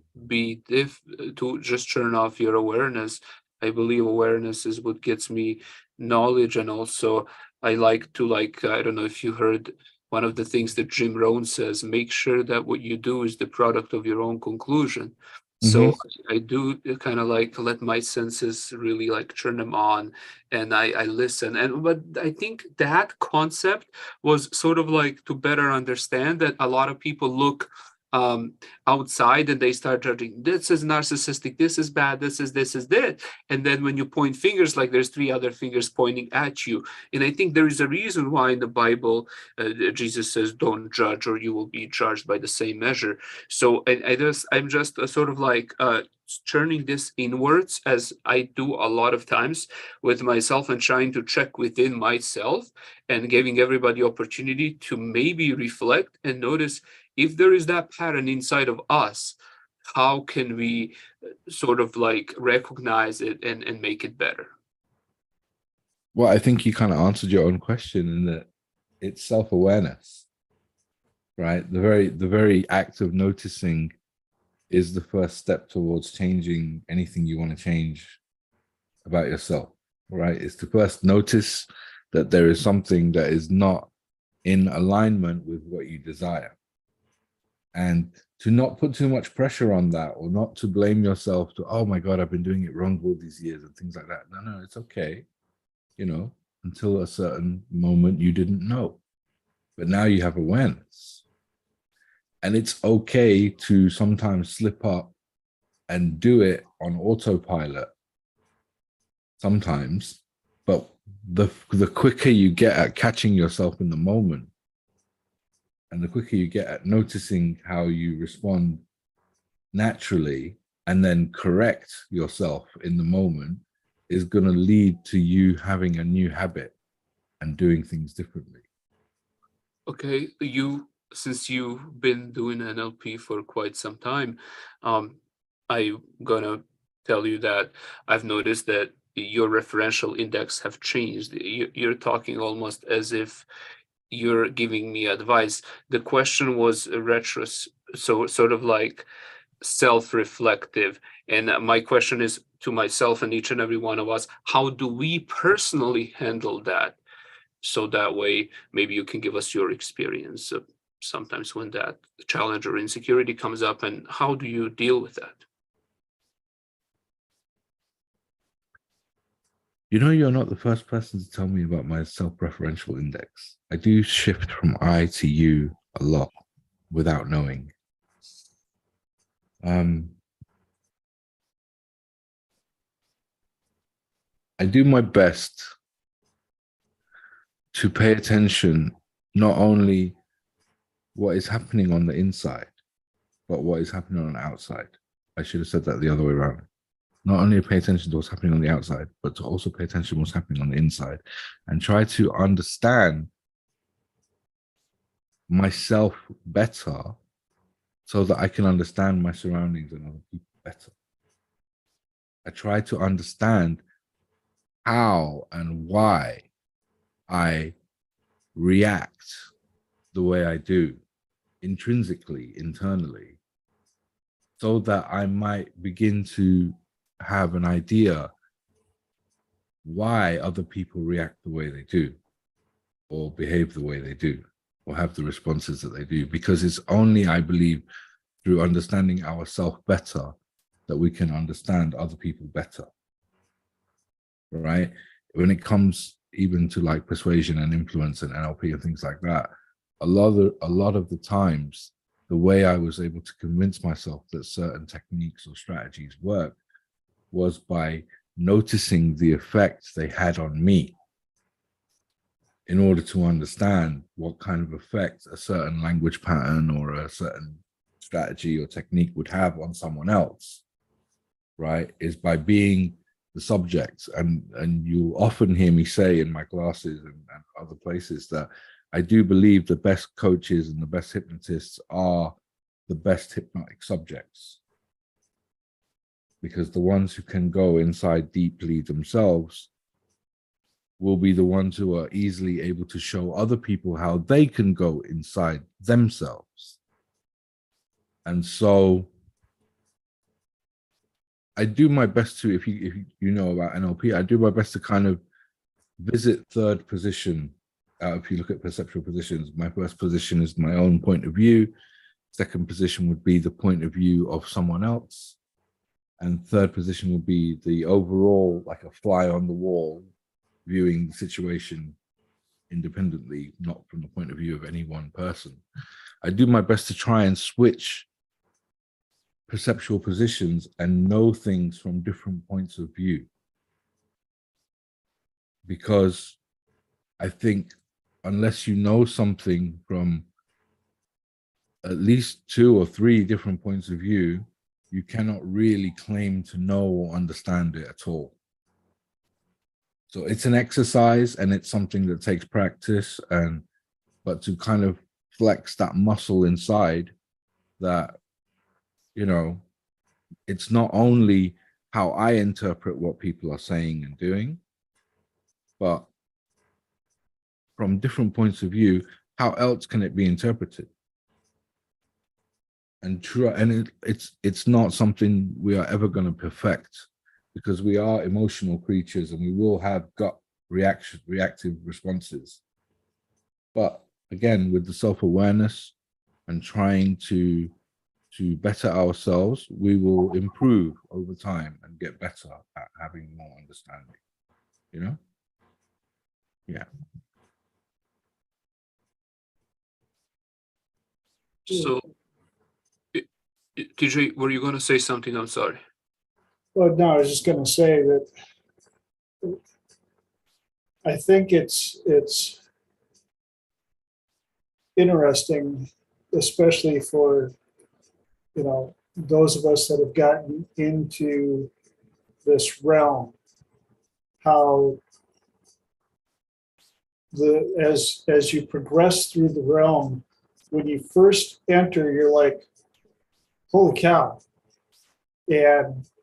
to just turn off your awareness. I believe awareness is what gets me knowledge, and also I like to, I don't know if you heard one of the things that Jim Rohn says: make sure that what you do is the product of your own conclusion. So I do kind of let my senses really turn them on, and I listen. But I think that concept was sort of to better understand that a lot of people look outside and they start judging, this is narcissistic, this is bad, this is that. And then when you point fingers, there's three other fingers pointing at you. And I think there is a reason why in the Bible, Jesus says, don't judge or you will be judged by the same measure. So I'm just sort of turning this inwards, as I do a lot of times with myself, and trying to check within myself and giving everybody opportunity to maybe reflect and notice if there is that pattern inside of us. How can we sort of recognize it and make it better? Well, I think you kind of answered your own question in that it's self-awareness, right? The very act of noticing is the first step towards changing anything you want to change about yourself, right? It's to first notice that there is something that is not in alignment with what you desire, and to not put too much pressure on that, or not to blame yourself to, oh my God, I've been doing it wrong all these years and things like that. No, it's okay. Until a certain moment you didn't know, but now you have awareness. And it's okay to sometimes slip up and do it on autopilot sometimes, but the quicker you get at catching yourself in the moment, and the quicker you get at noticing how you respond naturally and then correct yourself in the moment, is going to lead to you having a new habit and doing things differently. Okay, since you've been doing NLP for quite some time, I'm gonna tell you that I've noticed that your referential index have changed. You're talking almost as if you're giving me advice. The question was so sort of self-reflective, and my question is to myself and each and every one of us: how do we personally handle that? So that way, maybe you can give us your experience. sometimes when that challenge or insecurity comes up, and how do you deal with that? You know, you're not the first person to tell me about my self-referential index. I do shift from I to you a lot without knowing. I do my best to pay attention not only what is happening on the inside, but what is happening on the outside. I should have said that the other way around. Not only pay attention to what's happening on the outside, but to also pay attention to what's happening on the inside and try to understand myself better so that I can understand my surroundings and other people better. I try to understand how and why I react the way I do, intrinsically, internally, so that I might begin to have an idea why other people react the way they do, or behave the way they do, or have the responses that they do. Because it's only, I believe, through understanding ourselves better that we can understand other people better, right? When it comes even to like persuasion and influence and NLP and things like that, a lot of the times, the way I was able to convince myself that certain techniques or strategies work was by noticing the effects they had on me in order to understand what kind of effect a certain language pattern or a certain strategy or technique would have on someone else, right? Is by being the subject. And you often hear me say in my classes and other places that I do believe the best coaches and the best hypnotists are the best hypnotic subjects, because the ones who can go inside deeply themselves will be the ones who are easily able to show other people how they can go inside themselves. And so I do my best to, if you know about NLP, I do my best to kind of visit third position. If you look at perceptual positions, my first position is my own point of view. Second position would be the point of view of someone else. And third position would be the overall, like a fly on the wall, viewing the situation independently, not from the point of view of any one person. I do my best to try and switch perceptual positions and know things from different points of view. Because I think unless you know something from at least 2 or 3 different points of view, you cannot really claim to know or understand it at all. So it's an exercise and it's something that takes practice, but to kind of flex that muscle inside that, you know, it's not only how I interpret what people are saying and doing, but from different points of view, how else can it be interpreted? And it's not something we are ever going to perfect, because we are emotional creatures and we will have gut reactive responses. But again, with the self-awareness and trying to better ourselves, we will improve over time and get better at having more understanding, you know? Yeah. So, TJ, were you going to say something? I'm sorry. Well, no, I was just going to say that I think it's interesting, especially for, you know, those of us that have gotten into this realm, how as you progress through the realm, when you first enter, you're like, holy cow.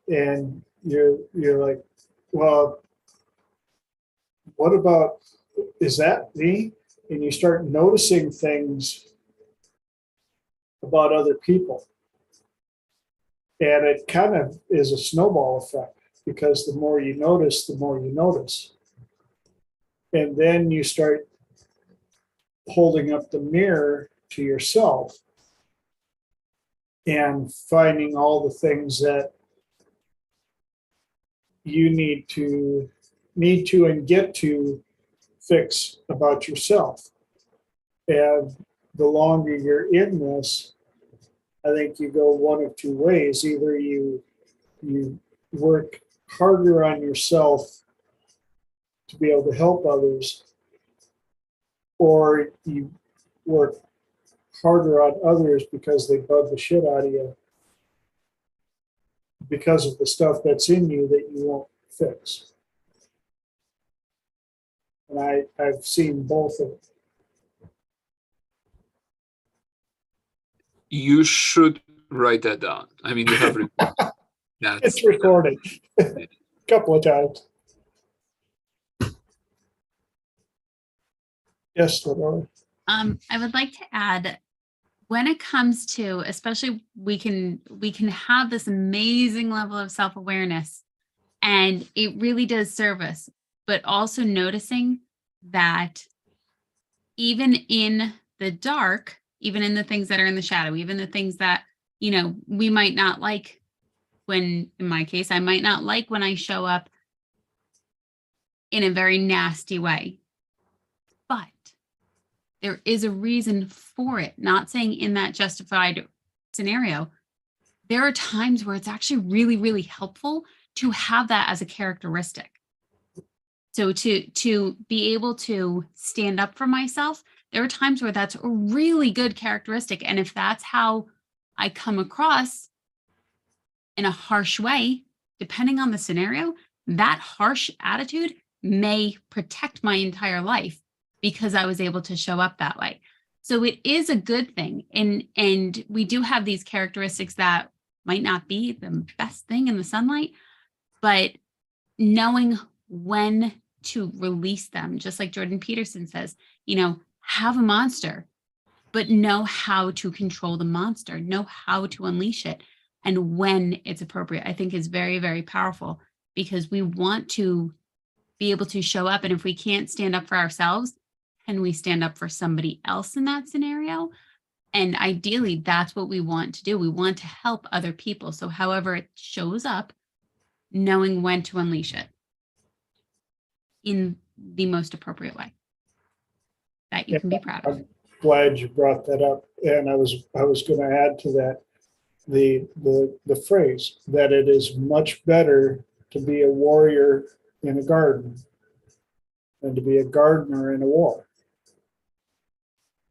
And you're like, well, what about, is that me? And you start noticing things about other people. And it kind of is a snowball effect, because the more you notice, the more you notice. And then you start holding up the mirror to yourself and finding all the things that you need to and get to fix about yourself. And the longer you're in this, I think you go one of two ways. Either you work harder on yourself to be able to help others, or you work harder on others because they bug the shit out of you because of the stuff that's in you that you won't fix. And I've seen both of them. You should write that down. I mean, you have It's recorded a couple of times. Yes, Lenore. I would like to add, when it comes to, especially we can have this amazing level of self-awareness, and it really does serve us, but also noticing that even in the dark, even in the things that are in the shadow, even the things that, we might not like, when, in my case, I might not like when I show up in a very nasty way, but there is a reason for it. Not saying in that justified scenario, there are times where it's actually really, really helpful to have that as a characteristic. So to be able to stand up for myself, there are times where that's a really good characteristic. And if that's how I come across in a harsh way, depending on the scenario, that harsh attitude may protect my entire life because I was able to show up that way. So it is a good thing. And we do have these characteristics that might not be the best thing in the sunlight, but knowing when to release them, just like Jordan Peterson says, have a monster, but know how to control the monster, know how to unleash it, and when it's appropriate, I think is very, very powerful, because we want to be able to show up. And if we can't stand up for ourselves, can we stand up for somebody else in that scenario? And ideally, that's what we want to do. We want to help other people. So however it shows up, knowing when to unleash it in the most appropriate way that you can be proud of. I'm glad you brought that up. And I was going to add to that the phrase that it is much better to be a warrior in a garden than to be a gardener in a war.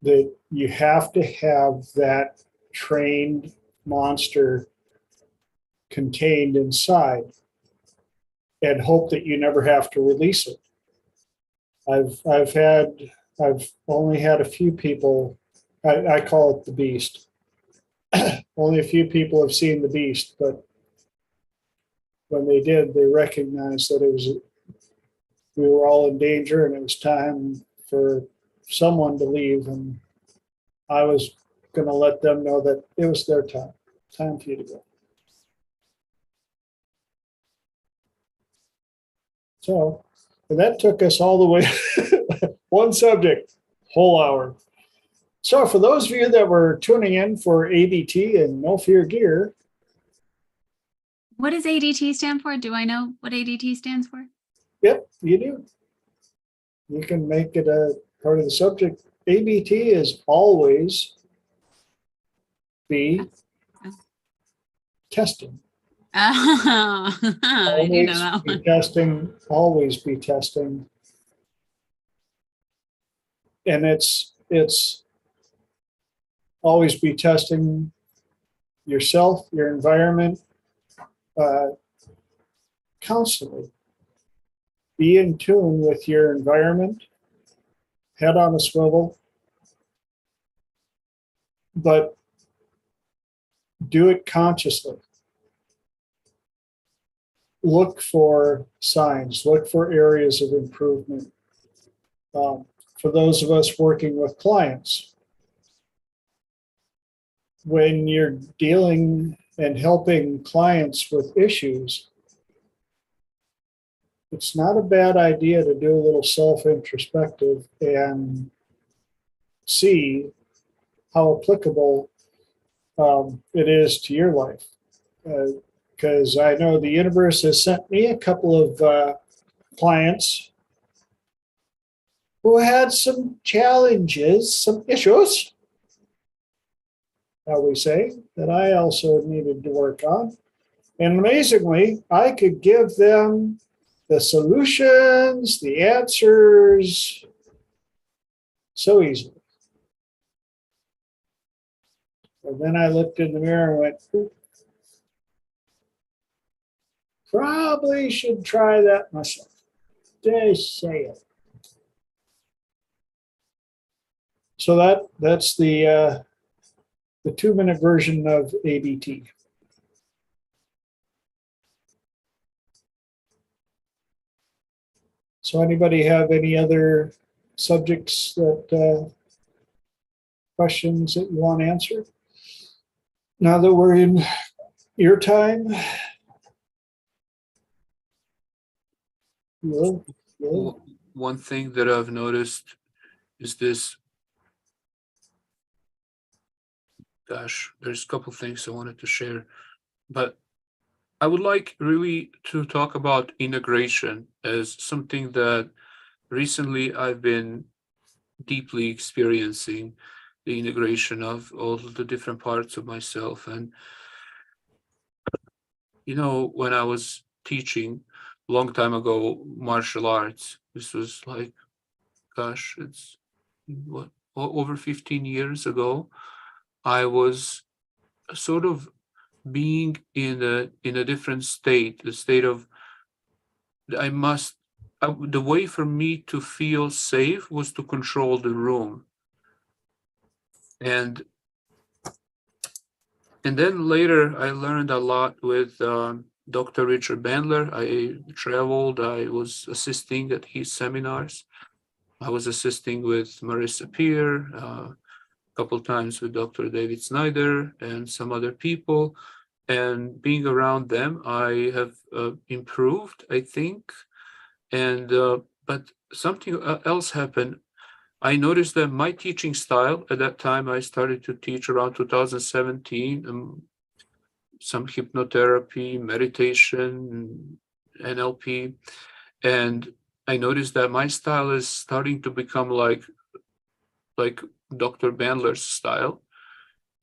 That you have to have that trained monster contained inside and hope that you never have to release it. I've only had a few people, I call it the beast. Only a few people have seen the beast, but when they did, they recognized that we were all in danger and it was time for someone to leave, and I was going to let them know that it was their time for you to go. So, and that took us all the way, one subject, whole hour. So for those of you that were tuning in for ADT and No Fear Gear. What does ADT stand for? Do I know what ADT stands for? Yep, you do. You can make it a part of the subject. ABT is always be testing. Oh, I do know that one. Testing, always be testing. And it's always be testing yourself, your environment, constantly. Be in tune with your environment, head on a swivel, but do it consciously. Look for signs, look for areas of improvement. For those of us working with clients, when you're dealing and helping clients with issues, it's not a bad idea to do a little self-introspective and see how applicable it is to your life. Because I know the universe has sent me a couple of clients who had some challenges, some issues, shall we say, that I also needed to work on. And amazingly, I could give them the solutions, the answers so easily. And then I looked in the mirror and went, "Oop, probably should try that myself." Just say it. So that's the 2-minute version of ABT. So anybody have any other subjects that questions that you want answered? Now that we're in your time, One thing that I've noticed is this. Gosh, there's a couple things I wanted to share, but I would like really to talk about integration as something that recently I've been deeply experiencing, the integration of all the different parts of myself. And, you know, when I was teaching a long time ago martial arts, this was like, gosh, it's what, over 15 years ago, I was sort of being in a different state, the state of the way for me to feel safe was to control the room. And then later I learned a lot with Dr. Richard Bandler. I traveled, I was assisting at his seminars. I was assisting with Marissa Peer, a couple times with Dr. David Snyder and some other people. And being around them, I have improved, I think. And but something else happened. I noticed that my teaching style at that time, I started to teach around 2017, some hypnotherapy, meditation, NLP. And I noticed that my style is starting to become like Dr. Bandler's style.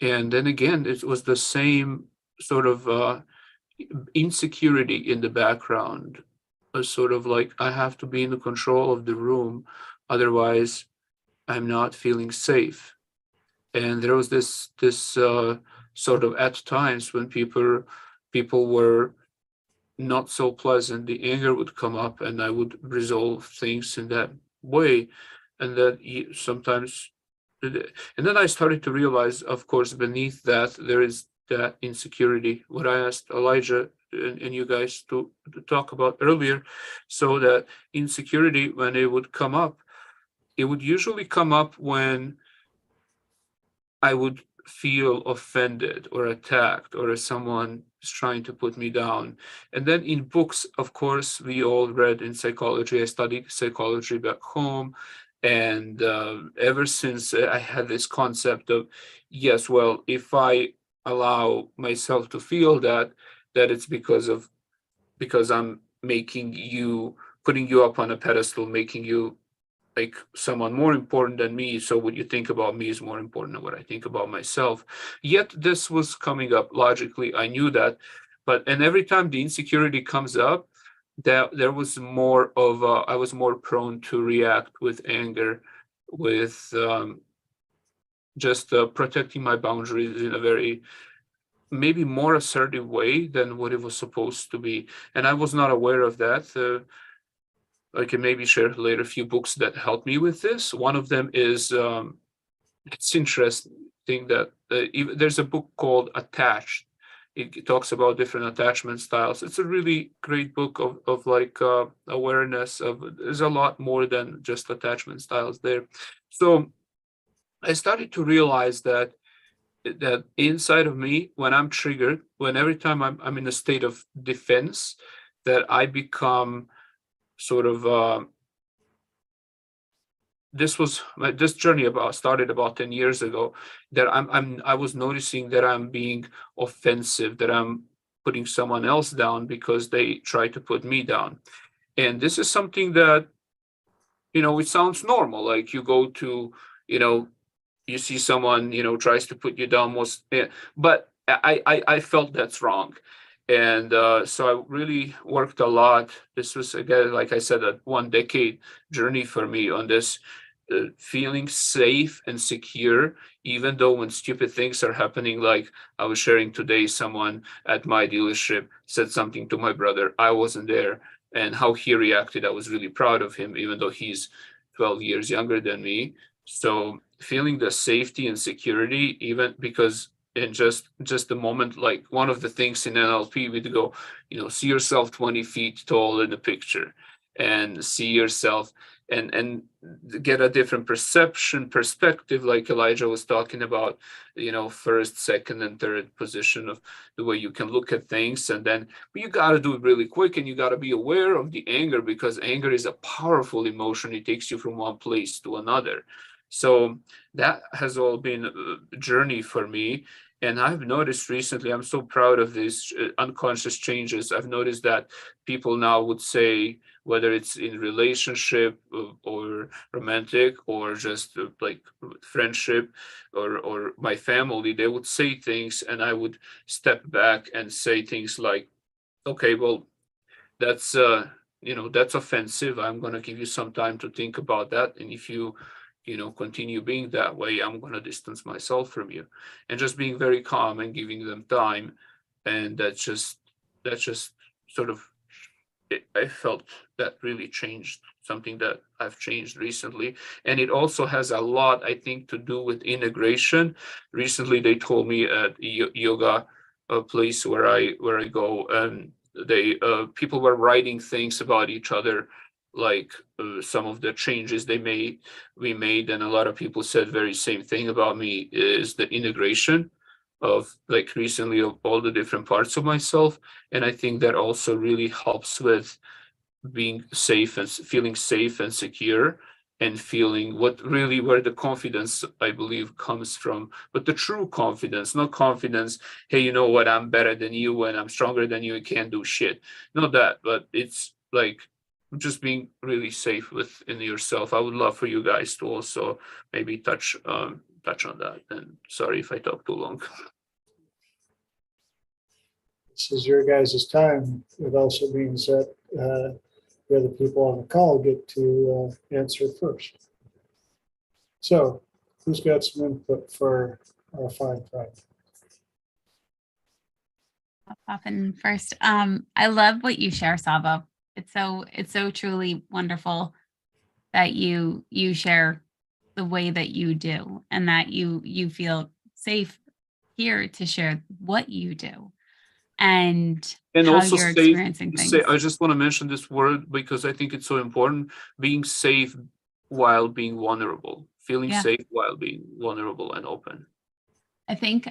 And then again, it was the same sort of insecurity in the background, a sort of like, I have to be in the control of the room, otherwise I'm not feeling safe. And there was this sort of, at times when people were not so pleasant, the anger would come up and I would resolve things in that way. And that sometimes, and then I started to realize, of course, beneath that there is that insecurity, what I asked Elijah and you guys to talk about earlier. So that insecurity, when it would come up, it would usually come up when I would feel offended or attacked, or as someone is trying to put me down. And then in books, of course, we all read in psychology. I studied psychology back home. And ever since I had this concept of, yes, well, if I allow myself to feel that it's because I'm putting you up on a pedestal, making you like someone more important than me. So what you think about me is more important than what I think about myself. Yet this was coming up logically. I knew that, and every time the insecurity comes up, there was more of I was more prone to react with anger, with just protecting my boundaries in a very maybe more assertive way than what it was supposed to be. And I was not aware of that. I can maybe share later a few books that helped me with this. One of them is, it's interesting that there's a book called Attached. It talks about different attachment styles. It's a really great book of like awareness of, there's a lot more than just attachment styles there. So I started to realize that inside of me, when I'm triggered, when every time I'm in a state of defense, that I become sort of this journey started about 10 years ago, that I was noticing that I'm being offensive, that I'm putting someone else down because they try to put me down. And this is something that, it sounds normal. Like you go to, you see someone, tries to put you down but I felt that's wrong. And so I really worked a lot. This was, again, like I said, a 1 decade journey for me on this, feeling safe and secure, even though when stupid things are happening. Like I was sharing today, someone at my dealership said something to my brother. I wasn't there, and how he reacted, I was really proud of him, even though he's 12 years younger than me. So feeling the safety and security, even because in just the moment, like one of the things in NLP, we'd go, see yourself 20 feet tall in the picture, and see yourself and get a different perspective, like Elijah was talking about, first, second, and third position of the way you can look at things. And then, but you got to do it really quick, and you got to be aware of the anger, because anger is a powerful emotion. It takes you from one place to another. So that has all been a journey for me. And I've noticed recently, I'm so proud of these unconscious changes. I've noticed that people now would say, whether it's in relationship or romantic, or just like friendship or my family, they would say things, and I would step back and say things like, okay, well, that's that's offensive. I'm going to give you some time to think about that. And if you continue being that way, I'm going to distance myself from you. And just being very calm and giving them time. And that's just sort of, I felt that really changed, something that I've changed recently. And it also has a lot, I think, to do with integration. Recently, they told me at yoga, a place where I go, and people were writing things about each other, like some of the changes we made, and a lot of people said very same thing about me, is the integration of, like, recently, of all the different parts of myself. And I think that also really helps with being safe and feeling safe and secure, and feeling where the confidence, I believe, comes from. But the true confidence, not confidence, hey, you know what, I'm better than you and I'm stronger than you, I can't do shit. Not that, but it's like just being really safe within yourself. I would love for you guys to also maybe touch on that. And sorry if I talk too long. This is your guys' time. It also means that the other people on the call get to answer first. So, who's got some input for our fine friend? I'll pop in first. I love what you share, Sava. It's so truly wonderful that you share the way that you do, and that you feel safe here to share what you do and how also you're safe. experiencing things. I just want to mention this word because I think it's so important. Being safe while being vulnerable, feeling safe while being vulnerable and open. I think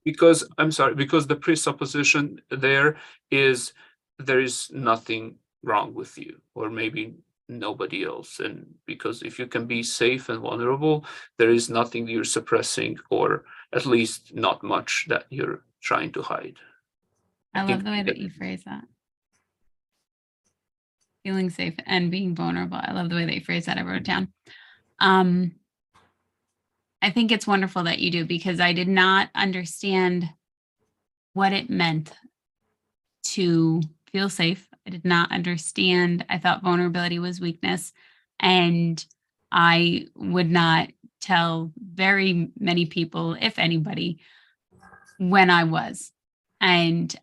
because the presupposition there is nothing wrong with you, or maybe nobody else. And because if you can be safe and vulnerable, there is nothing you're suppressing, or at least not much that you're trying to hide. I love the way that you phrase that. Feeling safe and being vulnerable. I love the way that you phrase that. I wrote it down. I think it's wonderful that you do, because I did not understand what it meant to feel safe. I did not understand. I thought vulnerability was weakness, and I would not tell very many people, if anybody, when I was. And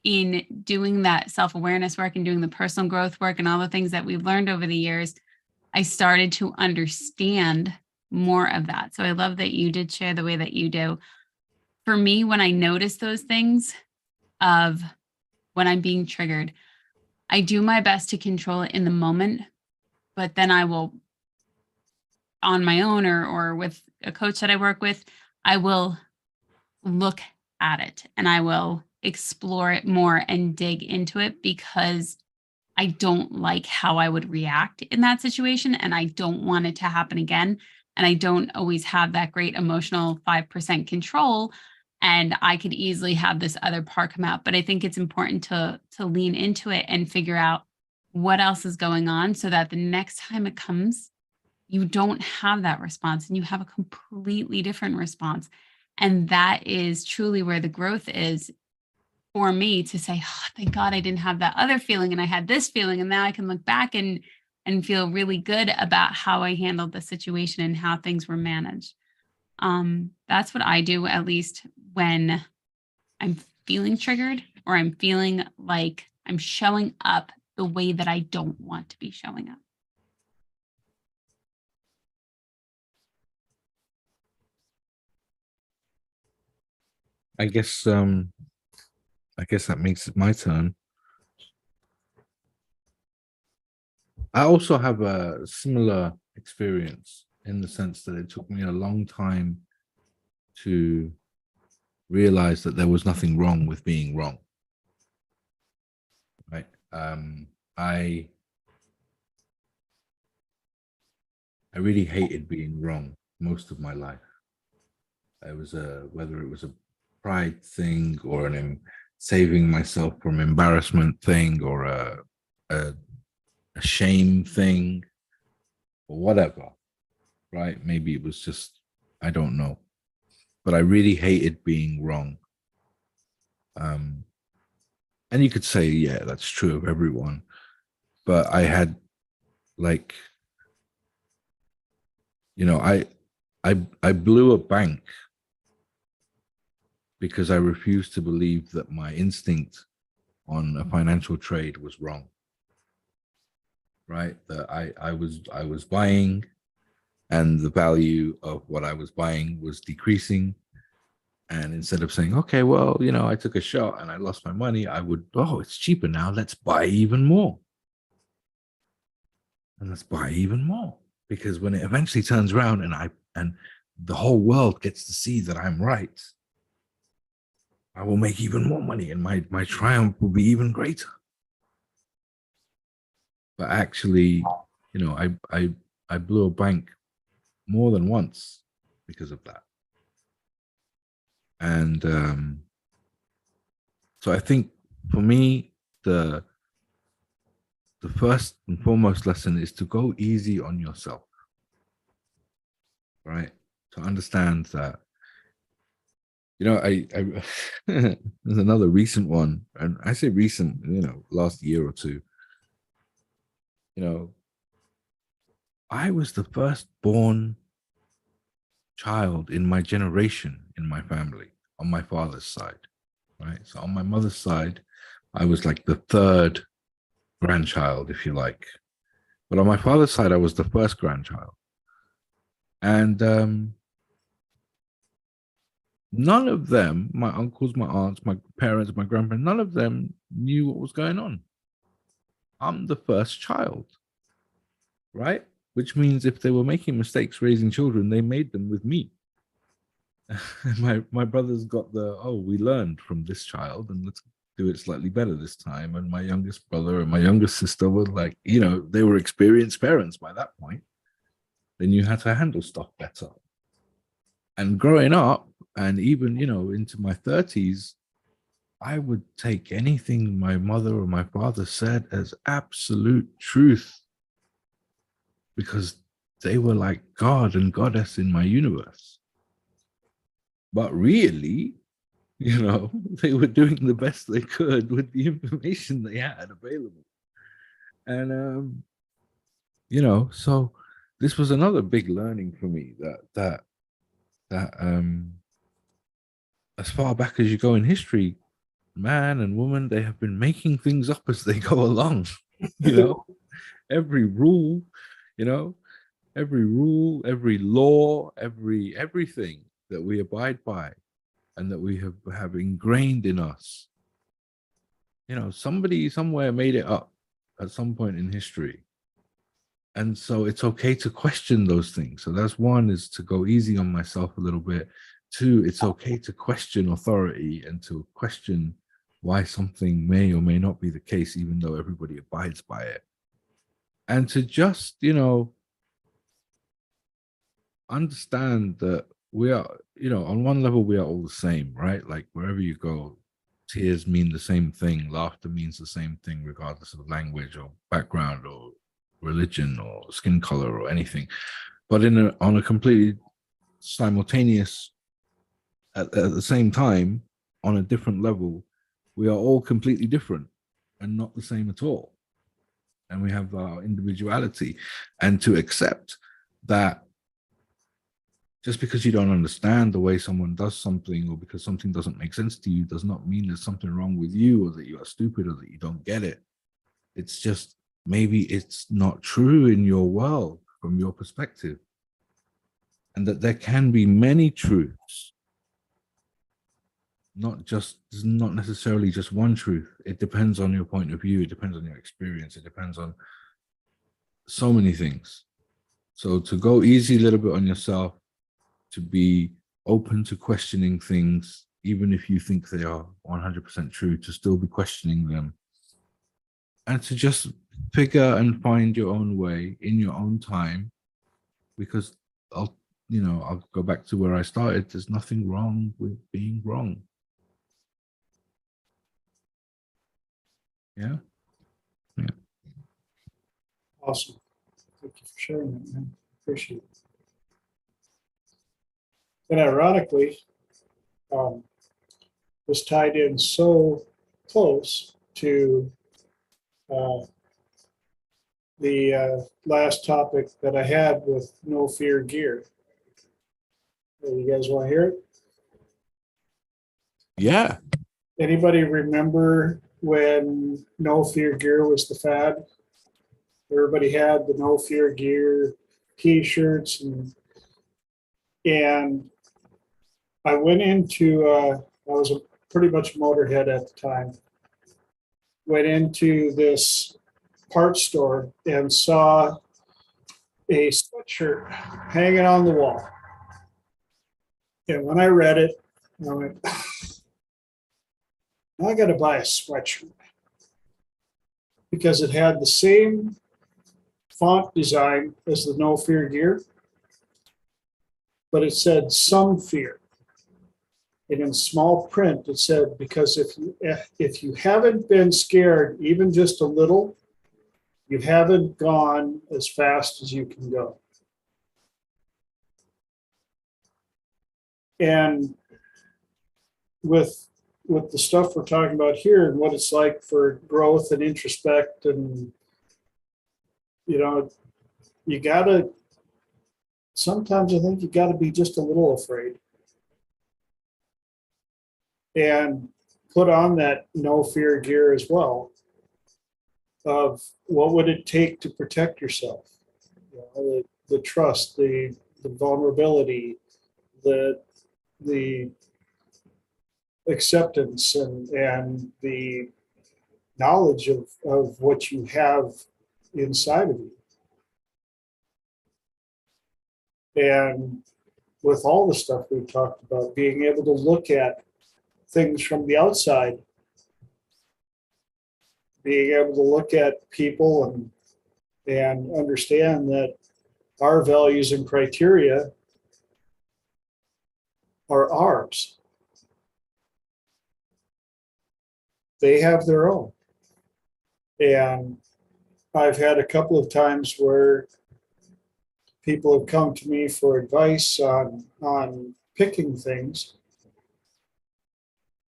in doing that self-awareness work and doing the personal growth work and all the things that we've learned over the years, I started to understand more of that. So I love that you did share the way that you do. For me, when I notice those things of when I'm being triggered, I do my best to control it in the moment, but then I will, on my own or with a coach that I work with, I will look at it and I will explore it more and dig into it, because I don't like how I would react in that situation, and I don't want it to happen again. And I don't always have that great emotional 5% control. And I could easily have this other part come out. But I think it's important to lean into it and figure out what else is going on so that the next time it comes, you don't have that response and you have a completely different response. And that is truly where the growth is for me, to say, oh, thank God I didn't have that other feeling and I had this feeling. And now I can look back and feel really good about how I handled the situation and how things were managed. That's what I do, at least when I'm feeling triggered or I'm feeling like I'm showing up the way that I don't want to be showing up. I guess that makes it my turn. I also have a similar experience in the sense that it took me a long time to realize that there was nothing wrong with being wrong. Right. I really hated being wrong most of my life. It was whether it was a pride thing or saving myself from embarrassment thing or a shame thing or whatever, right? Maybe it was just, I don't know, but I really hated being wrong. And you could say, yeah, that's true of everyone, but I had like, you know, I blew a bank because I refused to believe that my instinct on a financial trade was wrong. Right? That I was buying and the value of what I was buying was decreasing. And instead of saying, okay, well, you know, I took a shot and I lost my money, I would, oh, it's cheaper now, let's buy even more. And let's buy even more. Because when it eventually turns around and the whole world gets to see that I'm right, I will make even more money and my triumph will be even greater. But actually, you know, I blew a bank more than once because of that. And so I think for me, the first and foremost lesson is to go easy on yourself, right? To understand that, you know, there's another recent one, and I say recent, you know, last year or two, you know, I was the firstborn child in my generation in my family on my father's side, right? So on my mother's side, I was like the third grandchild, if you like. But on my father's side, I was the first grandchild. And none of them, my uncles, my aunts, my parents, my grandparents, none of them knew what was going on. I'm the first child, right? Which means if they were making mistakes raising children, they made them with me. my brothers got we learned from this child and let's do it slightly better this time. And my youngest brother and my youngest sister were like, you know, they were experienced parents by that point. They knew how to handle stuff better. And growing up, and even, you know, into my 30s, I would take anything my mother or my father said as absolute truth because they were like God and goddess in my universe. But really, you know, they were doing the best they could with the information they had available. And, you know, so this was another big learning for me that as far back as you go in history, man and woman, they have been making things up as they go along. You know, every rule, you know, every rule, every law, everything that we abide by and that we have ingrained in us. You know, somebody somewhere made it up at some point in history. And so it's okay to question those things. So that's one, is to go easy on myself a little bit. Two, it's okay to question authority and to question why something may or may not be the case, even though everybody abides by it. And to just, understand that we are, on one level, we are all the same, right? Like wherever you go, tears mean the same thing. Laughter means the same thing, regardless of language or background or religion or skin color or anything. But on a completely simultaneous, at the same time, on a different level, we are all completely different and not the same at all. And we have our individuality. And to accept that just because you don't understand the way someone does something, or because something doesn't make sense to you, does not mean there's something wrong with you, or that you are stupid, or that you don't get it. It's just maybe it's not true in your world from your perspective. And that there can be many truths, not necessarily just one truth. It depends on your point of view. It depends on your experience. It depends on so many things. So to go easy a little bit on yourself, to be open to questioning things, even if you think they are 100% true, to still be questioning them, and to just figure and find your own way in your own time, because I'll go back to where I started. There's nothing wrong with being wrong. Yeah. Awesome. Thank you for sharing that, man. Appreciate it. And ironically, was tied in so close to the last topic that I had with no fear gear. You guys want to hear it? Yeah. Anybody remember when no fear gear was the fad? Everybody had the no fear gear t-shirts, and I went into I was a pretty much motorhead at the time. Went into this parts store and saw a sweatshirt hanging on the wall. And when I read it, I went, I got to buy a sweatshirt, because it had the same font design as the no fear gear, but it said some fear. And in small print, it said, because if you haven't been scared even just a little, you haven't gone as fast as you can go. And with the stuff we're talking about here and what it's like for growth and introspect, and you gotta, sometimes I think you gotta be just a little afraid and put on that no fear gear as well, of what would it take to protect yourself. The trust, the vulnerability, the acceptance, and the knowledge of what you have inside of you. And with all the stuff we've talked about, being able to look at things from the outside, being able to look at people and understand that our values and criteria are ours. They have their own. And I've had a couple of times where people have come to me for advice on picking things.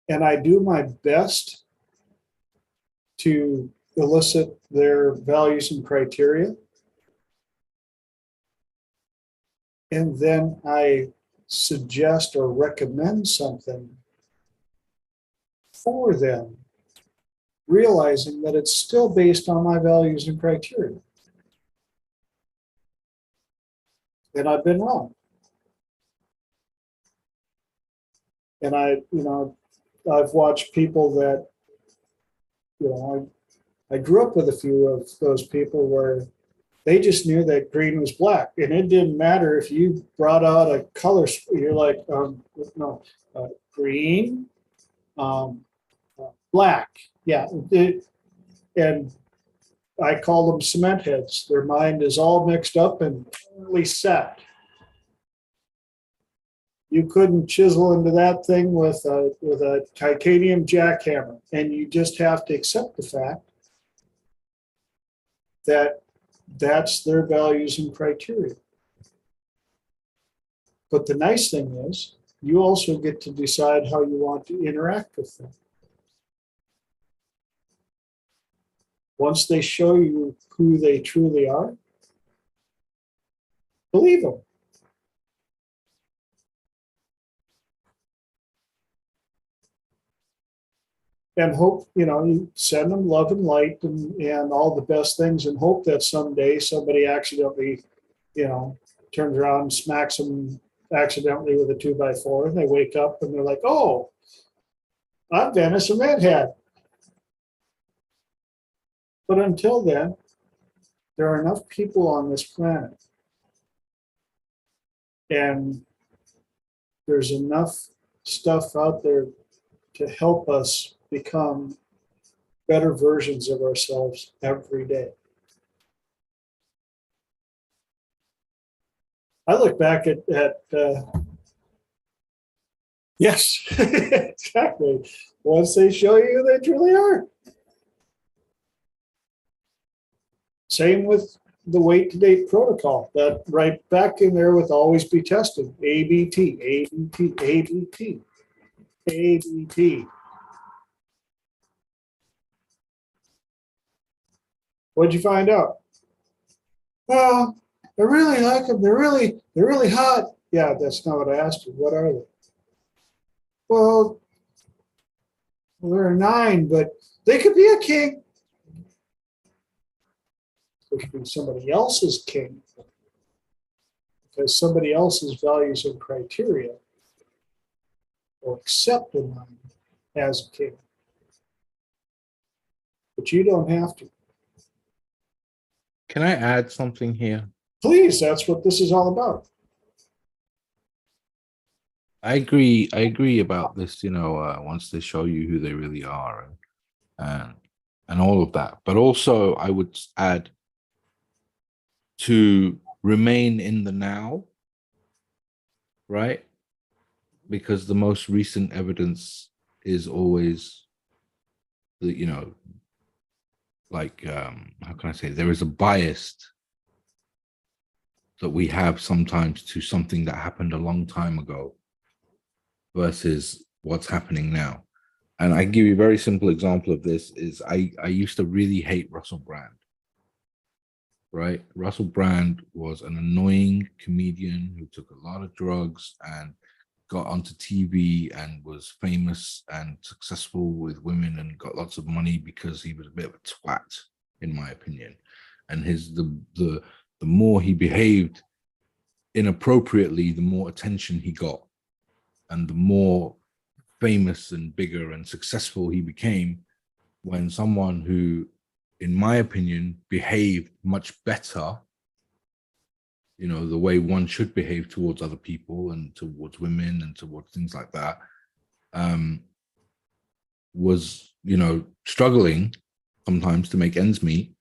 And I do my best to elicit their values and criteria. And then I suggest or recommend something for them, realizing that it's still based on my values and criteria. And I've been wrong. And I've watched people that, I grew up with a few of those people where they just knew that green was black, and it didn't matter if you brought out a color. You're like, no, green, Black, yeah. And I call them cement heads. Their mind is all mixed up and really set. You couldn't chisel into that thing with a titanium jackhammer, and you just have to accept the fact that that's their values and criteria. But the nice thing is, you also get to decide how you want to interact with them. Once they show you who they truly are, believe them. And hope, you send them love and light and all the best things, and hope that someday somebody accidentally, turns around and smacks them accidentally with a 2x4, and they wake up and they're like, oh, I've been a cement head. But until then, there are enough people on this planet, and there's enough stuff out there to help us become better versions of ourselves every day. I look back at yes, exactly. Once they show you who they truly are. Same with the wait to date protocol, that right back in there with always be tested. ABT, ABT, ABT, ABT. What'd you find out? Well, I really like them. They're really hot. Yeah, that's not what I asked you. What are they? Well, they're a 9, but they could be a king. They could be somebody else's king, because somebody else's values and criteria will accept a 9 as a king. But you don't have to. Can I add something here? Please, that's what this is all about. I agree about this, once they show you who they really are and all of that. But also I would add to remain in the now, right? Because the most recent evidence is always the, how can I say, there is a bias that we have sometimes to something that happened a long time ago versus what's happening now. And I give you a very simple example of this is I used to really hate Russell Brand, right? Russell Brand was an annoying comedian who took a lot of drugs and got onto TV and was famous and successful with women and got lots of money because he was a bit of a twat, in my opinion. And the more he behaved inappropriately, the more attention he got, and the more famous and bigger and successful he became, when someone who, in my opinion, behaved much better, the way one should behave towards other people and towards women and towards things like that, was, struggling sometimes to make ends meet.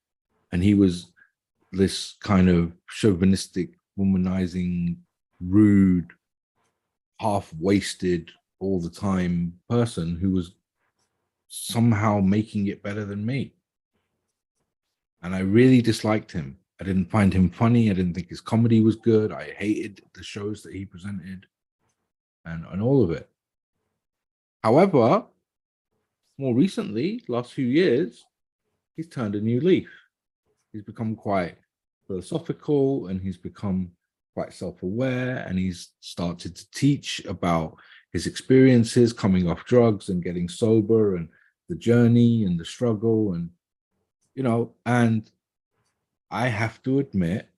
And he was this kind of chauvinistic, womanizing, rude, half-wasted all the time person who was somehow making it better than me. And I really disliked him. I didn't find him funny. I didn't think his comedy was good. I hated the shows that he presented and all of it. However, more recently, last few years, he's turned a new leaf. He's become quite philosophical, and he's become quite self-aware, and he's started to teach about his experiences coming off drugs and getting sober and the journey and the struggle, and and I have to admit,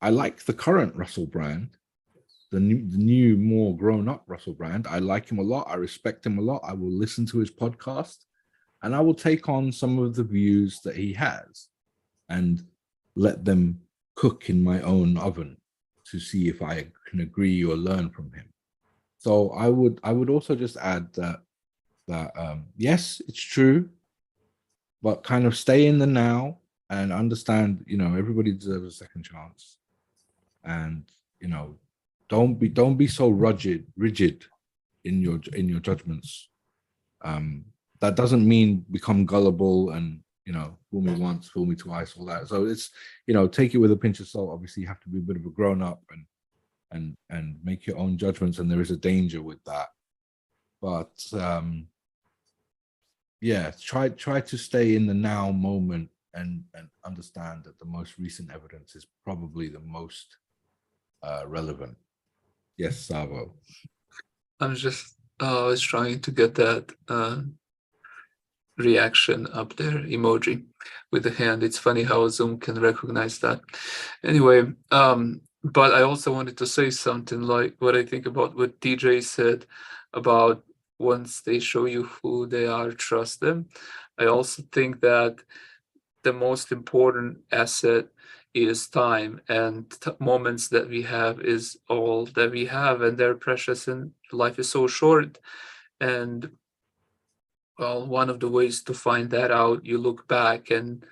I like the current Russell Brand, the new more grown-up Russell Brand. I like him a lot. I respect him a lot. I will listen to his podcast, and I will take on some of the views that he has and let them cook in my own oven to see if I can agree or learn from him. So I would also just add that that yes, it's true, but kind of stay in the now and understand, everybody deserves a second chance. And, don't be so rigid in your judgments. That doesn't mean become gullible and, fool me once, fool me twice, all that. So it's, take it with a pinch of salt. Obviously, you have to be a bit of a grown up and make your own judgments, and there is a danger with that. But yeah, try to stay in the now moment and understand that the most recent evidence is probably the most relevant. Yes, Savo. I was trying to get that reaction up there emoji with the hand. It's funny how Zoom can recognize that. Anyway, but I also wanted to say something like what I think about what DJ said about once they show you who they are, trust them. I also think that the most important asset is time, and moments that we have is all that we have, and they're precious, and life is so short. And well, one of the ways to find that out, you look back and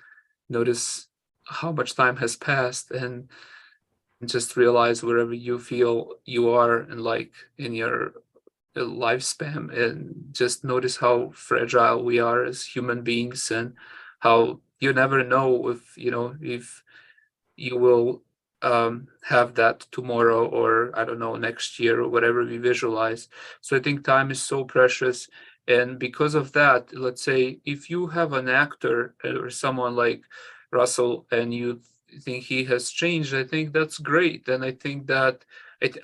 notice how much time has passed, and just realize wherever you feel you are in, like, in your lifespan, and just notice how fragile we are as human beings, and how you never know if you will have that tomorrow, or I don't know, next year, or whatever we visualize. So I think time is so precious. And because of that, let's say if you have an actor or someone like Russell and you think he has changed, I think that's great. And I think that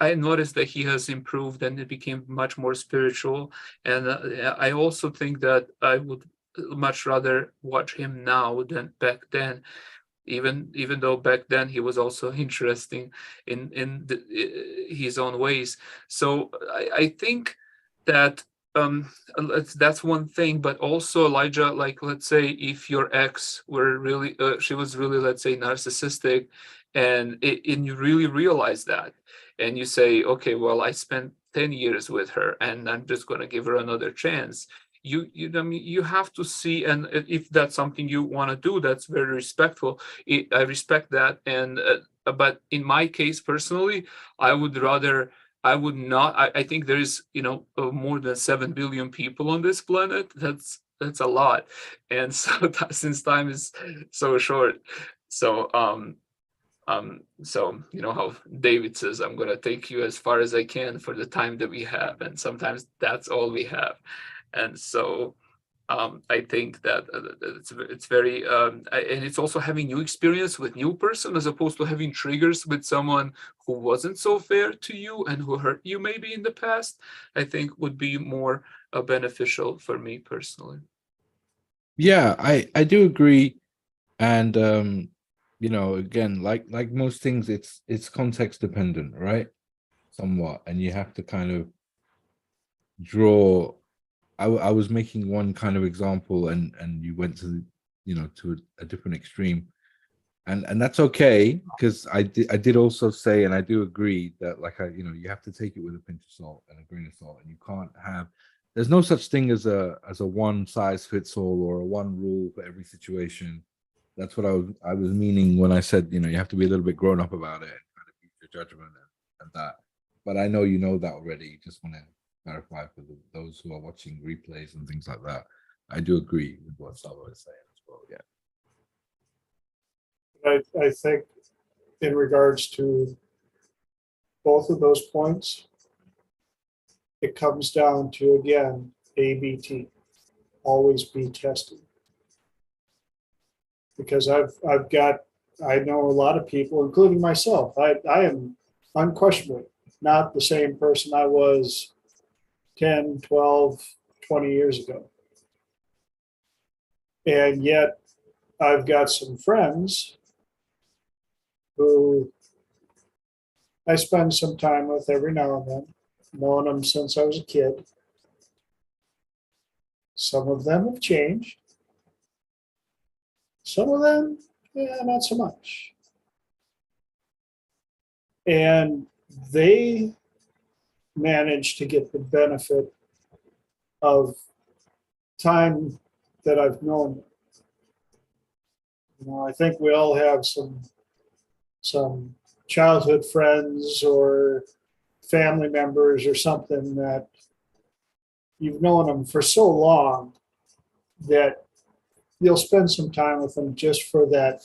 I noticed that he has improved and it became much more spiritual. And I also think that I would much rather watch him now than back then, even though back then he was also interesting in his own ways. So I think that that's one thing. But also, Elijah, like, let's say if your ex were really she was really, let's say, narcissistic, and you really realize that, and you say, okay, well, I spent 10 years with her and I'm just going to give her another chance. I mean, you have to see, and if that's something you want to do, that's very respectful. I respect that. And but in my case personally, I would not. I think there is, more than 7 billion people on this planet. That's a lot. And so since time is so short, so so you know how David says, I'm going to take you as far as I can for the time that we have, and sometimes that's all we have. And so I think that it's very and it's also having new experience with new person, as opposed to having triggers with someone who wasn't so fair to you and who hurt you maybe in the past. I think would be more beneficial for me personally. Yeah, I do agree. And again, like most things, it's context dependent, right? Somewhat. And you have to kind of draw. I was making one kind of example, and you went to to a different extreme, and that's okay, because I did also say, and I do agree that, like, you have to take it with a pinch of salt and a grain of salt, and you can't have. There's no such thing as a one size fits all or a one rule for every situation. That's what I was meaning when I said, you have to be a little bit grown up about it and kind of use your judgment and that. But I know you know that already. Just want to clarify for those who are watching replays and things like that. I do agree with what Salo is saying as well. Yeah. I think in regards to both of those points, it comes down to, again, ABT, always be tested. Because I know a lot of people, including myself, I am unquestionably not the same person I was 10, 12, 20 years ago. And yet I've got some friends who I spend some time with every now and then, known them since I was a kid. Some of them have changed. Some of them, not so much. And they managed to get the benefit of time that I've known you. I think we all have some childhood friends or family members or something that you've known them for so long that you'll spend some time with them just for that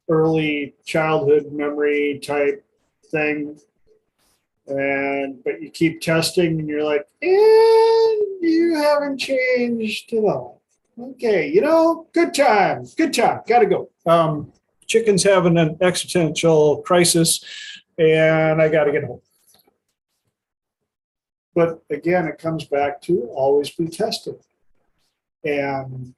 early childhood memory type thing. But you keep testing and you're like, you haven't changed at all. Okay, good time, gotta go. Chicken's having an existential crisis and I gotta get home. But again, it comes back to always be tested. And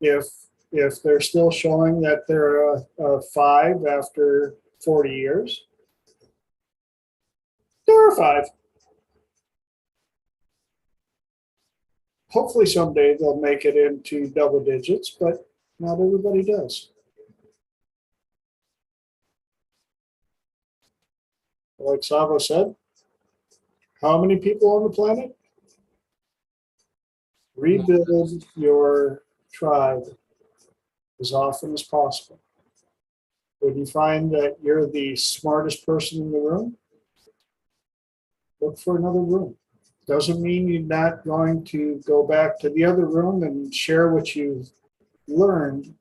if they're still showing that they're a 5 after 40 years, they're a 5. Hopefully someday they'll make it into double digits, but not everybody does. Like Savo said, how many people on the planet? Rebuild your tribe as often as possible. When you find that you're the smartest person in the room, look for another room. Doesn't mean you're not going to go back to the other room and share what you've learned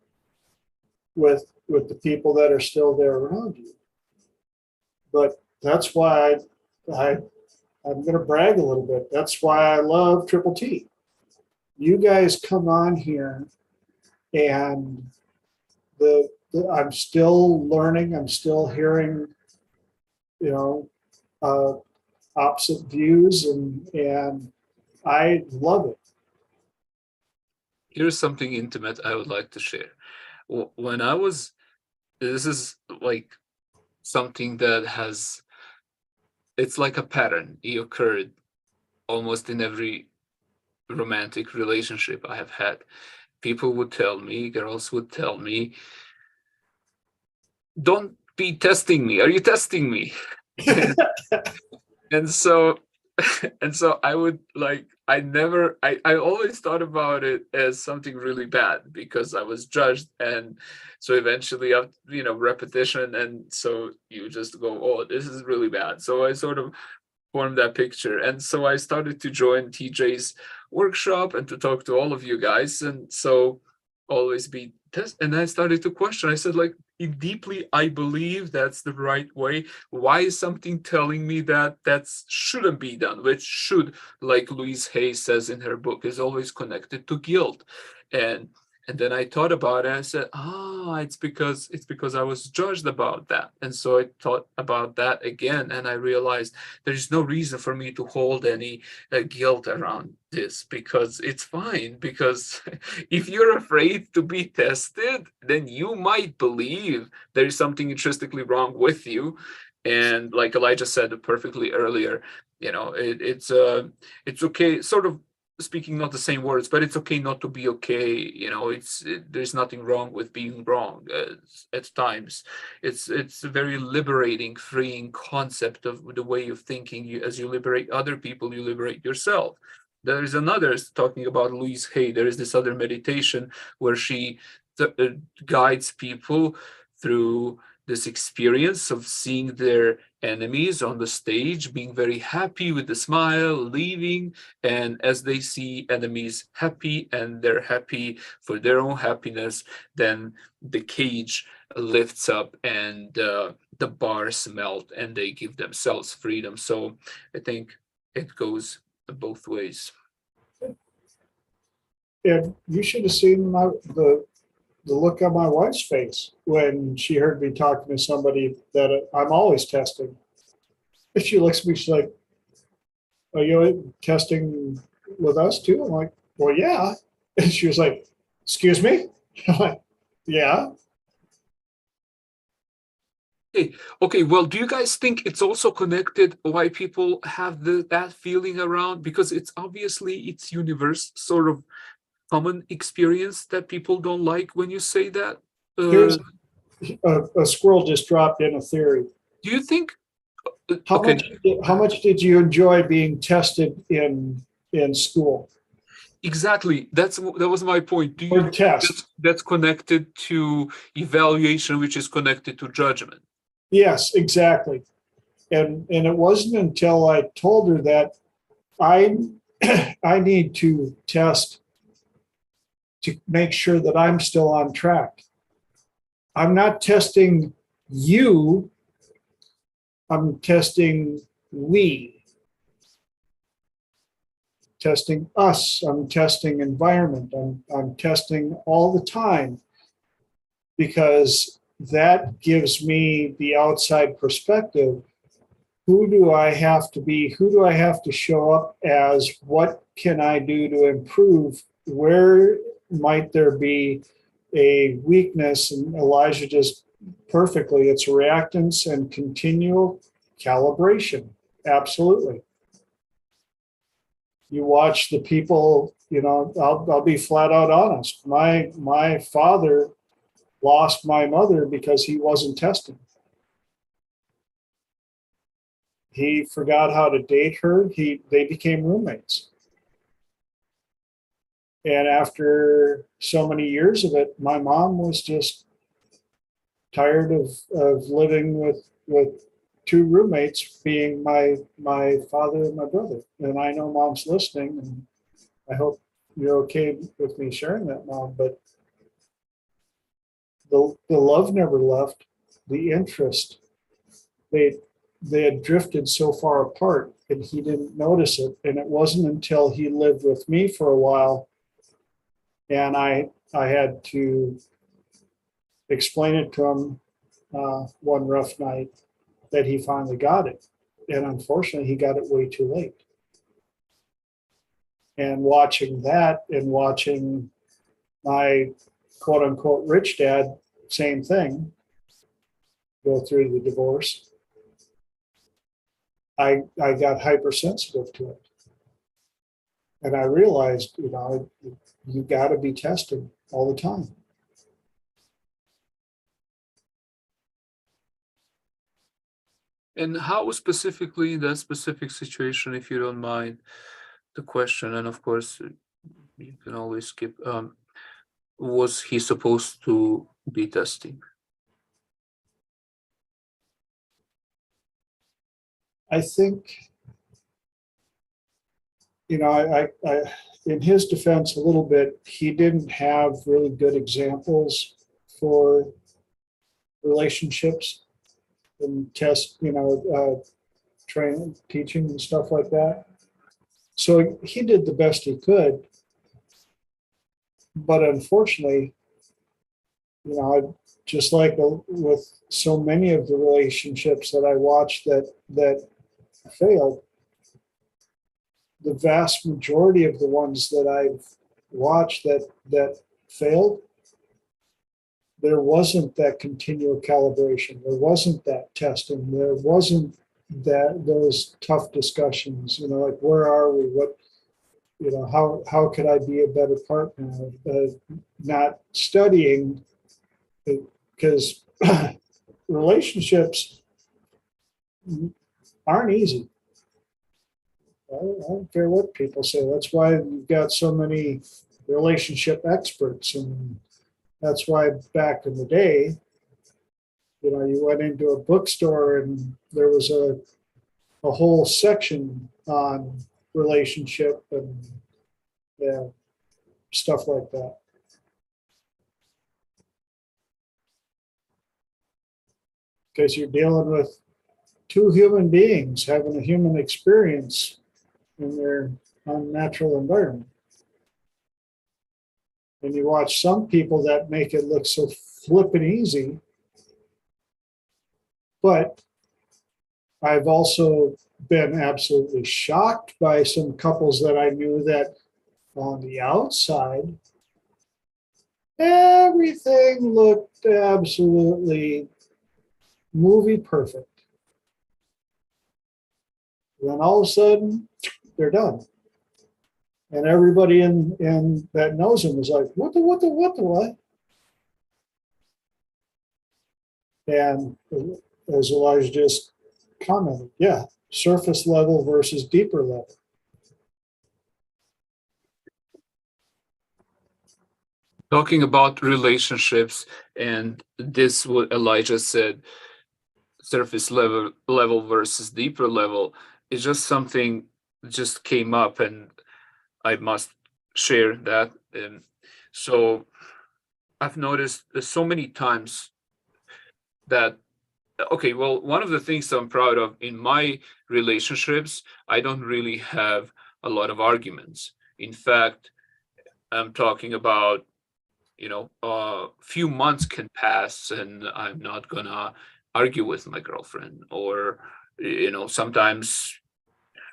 with the people that are still there around you. But that's why I'm going to brag a little bit. That's why I love Triple T. You guys come on here and I'm still learning. I'm still hearing, opposite views, and I love it. Here's something intimate I would like to share. When this is like something that it's like a pattern. It occurred almost in every romantic relationship I have had. People would tell me, girls would tell me, don't be testing me. Are you testing me? And so I would I always thought about it as something really bad because I was judged. And so eventually, repetition. And so you just go, oh, this is really bad. So I sort of formed that picture. And so I started to join TJ's workshop and to talk to all of you guys. And so always be test. And I started to question. I said, deeply, I believe that's the right way. Why is something telling me that shouldn't be done? Which should, like Louise Hay says in her book, is always connected to guilt. And then I thought about it. I said, it's because I was judged about that. And so I thought about that again, and I realized there's no reason for me to hold any guilt around this, because it's fine. Because if you're afraid to be tested, then you might believe there is something intrinsically wrong with you. And like Elijah said perfectly earlier, it's okay, sort of speaking not the same words, but it's okay not to be okay. There's nothing wrong with being wrong at times. It's a very liberating, freeing concept of the way of thinking. As you liberate other people, you liberate yourself. There is another, talking about Louise Hay, there is this other meditation where she guides people through this experience of seeing their enemies on the stage, being very happy with the smile, leaving, and as they see enemies happy and they're happy for their own happiness, then the cage lifts up and the bars melt and they give themselves freedom. So I think it goes both ways. And you should have seen the look on my wife's face when she heard me talking to somebody that I'm always testing. And she looks at me, she's like, are you testing with us too? I'm like, well, yeah. And she was like, excuse me? I'm like, yeah. Okay. Well, do you guys think it's also connected why people have that feeling around? Because it's universe, sort of common experience that people don't like when you say that. Here's a squirrel just dropped in a theory. Do you think? How much did you enjoy being tested in school? Exactly. That was my point. Do you Or think test. that's connected to evaluation, which is connected to judgment? Yes, exactly. And it wasn't until I told her that I I need to test to make sure that I'm still on track. I'm not testing you, I'm testing we, testing us, I'm testing environment, I'm testing all the time, because that gives me the outside perspective. Who do I have to be? Who do I have to show up as? What can I do to improve? Where might there be a weakness? And Elijah just perfectly, it's reactance and continual calibration. Absolutely. You watch the people, I'll be flat out honest. My father lost my mother because he wasn't testing. He forgot how to date her. They became roommates. And after so many years of it, my mom was just tired of living with two roommates, being my father and my brother. And I know mom's listening, and I hope you're okay with me sharing that, Mom. But the love never left, the interest. They had drifted so far apart, and he didn't notice it. And it wasn't until he lived with me for a while and I had to explain it to him one rough night that he finally got it. And unfortunately, he got it way too late. And watching that and watching my quote unquote rich dad, same thing, go through the divorce, I got hypersensitive to it. And I realized, you got to be tested all the time. And how specifically in that specific situation, if you don't mind the question, and of course you can always skip, was he supposed to be testing? I think, I in his defense a little bit, he didn't have really good examples for relationships and training, teaching and stuff like that. So he did the best he could. But unfortunately, just like with so many of the relationships that I watched that failed, the vast majority of the ones that I've watched that failed, there wasn't that continual calibration. There wasn't that testing. There wasn't those tough discussions. Like, where are we? What, how could I be a better partner? Not studying, because relationships aren't easy. I don't care what people say. That's why you've got so many relationship experts, and that's why back in the day, you went into a bookstore and there was a whole section on relationship and stuff like that. Because you're dealing with two human beings having a human experience in their unnatural environment. And you watch some people that make it look so flippin' easy. But I've also been absolutely shocked by some couples that I knew that on the outside, everything looked absolutely movie perfect. Then all of a sudden, they're done. And everybody in that knows them is like, what? And as Elijah just commented, yeah, surface level versus deeper level. Talking about relationships, and this what Elijah said, surface level versus deeper level, is just something just came up, and I must share that. And so I've noticed so many times that, okay, well, one of the things I'm proud of in my relationships, I don't really have a lot of arguments. In fact, I'm talking about, a few months can pass and I'm not gonna argue with my girlfriend, or, sometimes,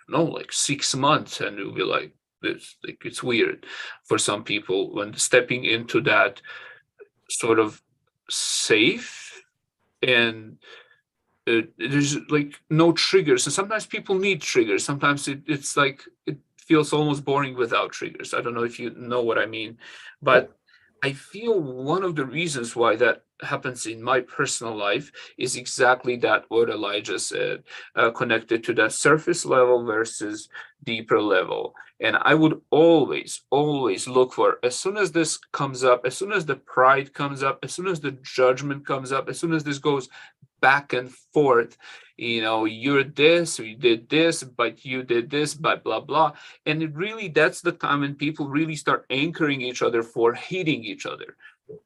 no, like 6 months, and it'll be like this, like it's weird for some people when stepping into that sort of safe, and there's like no triggers, and sometimes people need triggers. Sometimes it's like it feels almost boring without triggers. I don't know if you know what I mean, but I feel one of the reasons why that happens in my personal life is exactly that what Elijah said, connected to that surface level versus deeper level. And I would always look for, as soon as this comes up, as soon as the pride comes up, as soon as the judgment comes up, as soon as this goes back and forth, you're this, or you did this, but you did this, but blah blah. And that's the time when people really start anchoring each other for hating each other,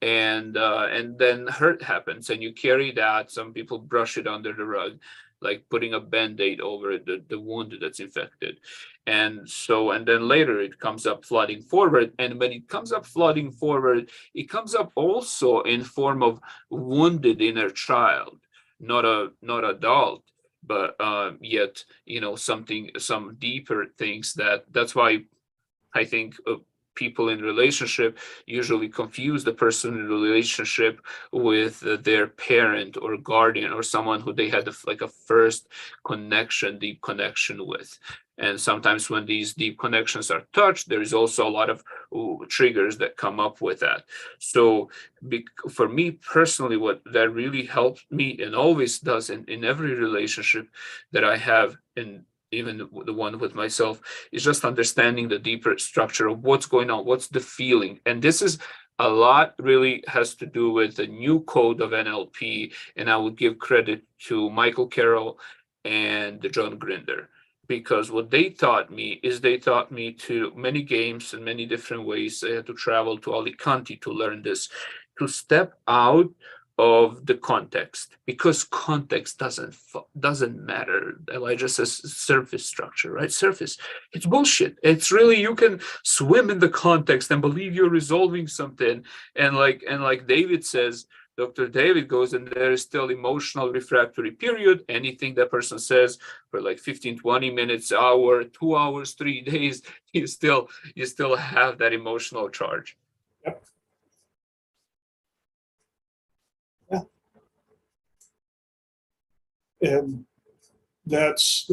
and then hurt happens, and you carry that. Some people brush it under the rug, like putting a band-aid over the wound that's infected. And then later it comes up flooding forward, and when it comes up flooding forward, it comes up also in form of wounded inner child, not adult, but yet some deeper things. That's why I think people in relationship usually confuse the person in relationship with their parent or guardian, or someone who they had like a first deep connection with. And sometimes when these deep connections are touched, there is also a lot of triggers that come up with that. So for me personally, what that really helped me, and always does in every relationship that I have, and even the one with myself, is just understanding the deeper structure of what's going on, what's the feeling. And this is a lot really has to do with the new code of NLP, and I would give credit to Michael Carroll and John Grinder, because what they taught me is they taught me to many games and many different ways. I had to travel to Alicante to learn this, to step out of the context, because context doesn't matter. Elijah says surface structure, right? Surface, it's bullshit. It's really, you can swim in the context and believe you're resolving something, and like David says, Dr. David goes, and there is still emotional refractory period. Anything that person says for like 15, 20 minutes, hour, 2 hours, 3 days, you still have that emotional charge. Yep. Yeah. And that's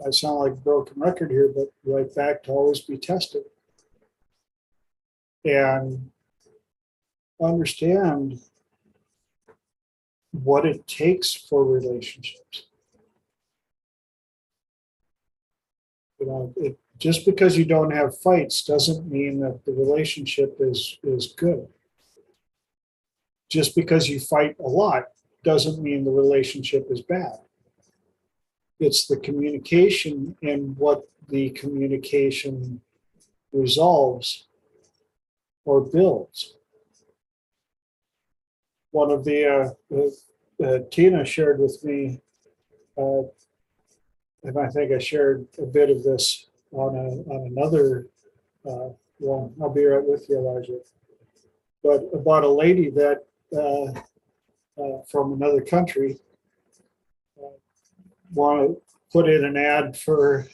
I sound like a broken record here, but right back to always be tested and understand what it takes for relationships. Just because you don't have fights doesn't mean that the relationship is good. Just because you fight a lot doesn't mean the relationship is bad. It's the communication and what the communication resolves or builds. One of the Tina shared with me, and I think I shared a bit of this on another one. I'll be right with you, Elijah. But about a lady that from another country want to put in an ad for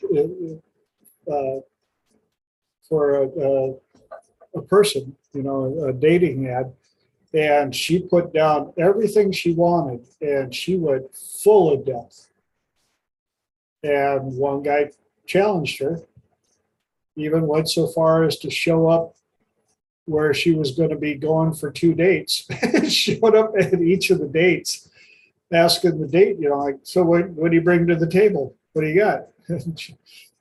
a person, a dating ad. And she put down everything she wanted, and she went full of depth. And one guy challenged her, even went so far as to show up where she was going to be going for 2 dates. Showed up at each of the dates, asking the date, like, so what do you bring to the table? What do you got?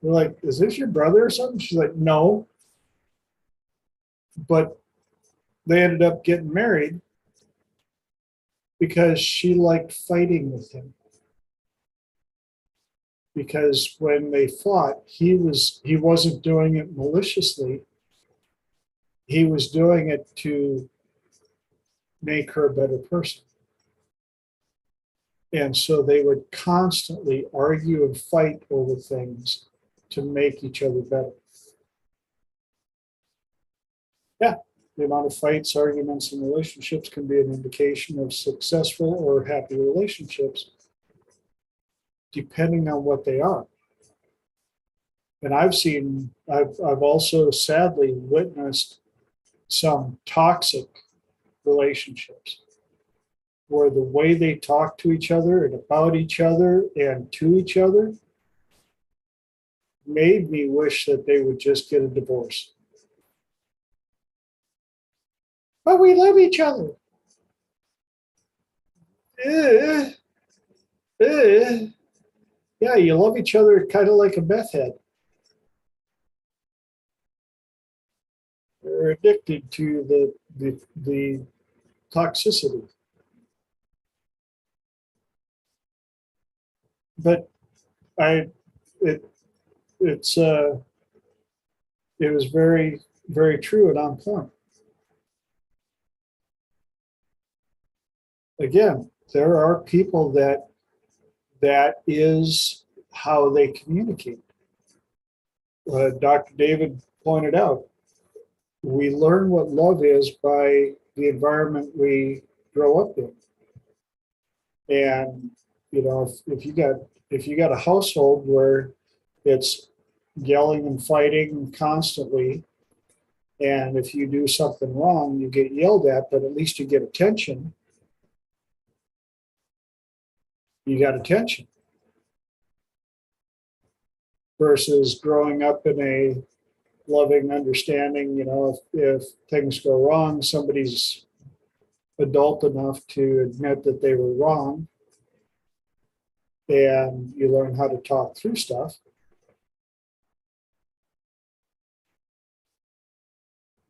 We're like, is this your brother or something? She's like, no. but they ended up getting married because she liked fighting with him. Because when they fought, he wasn't doing it maliciously. He was doing it to make her a better person. And so they would constantly argue and fight over things to make each other better. Yeah, the amount of fights, arguments, and relationships can be an indication of successful or happy relationships, depending on what they are. And I've also sadly witnessed some toxic relationships where the way they talk to each other and about each other and to each other made me wish that they would just get a divorce. But we love each other. Yeah, you love each other kind of like a meth head. They're addicted to the toxicity. But it was very, very true and on point. Again, there are people that is how they communicate. Dr. David pointed out, we learn what love is by the environment we grow up in. And you know, if you got a household where it's yelling and fighting constantly, and if you do something wrong, you get yelled at, but at least you get attention. You got attention. Versus growing up in a loving understanding, you know, if things go wrong, somebody's adult enough to admit that they were wrong, and you learn how to talk through stuff.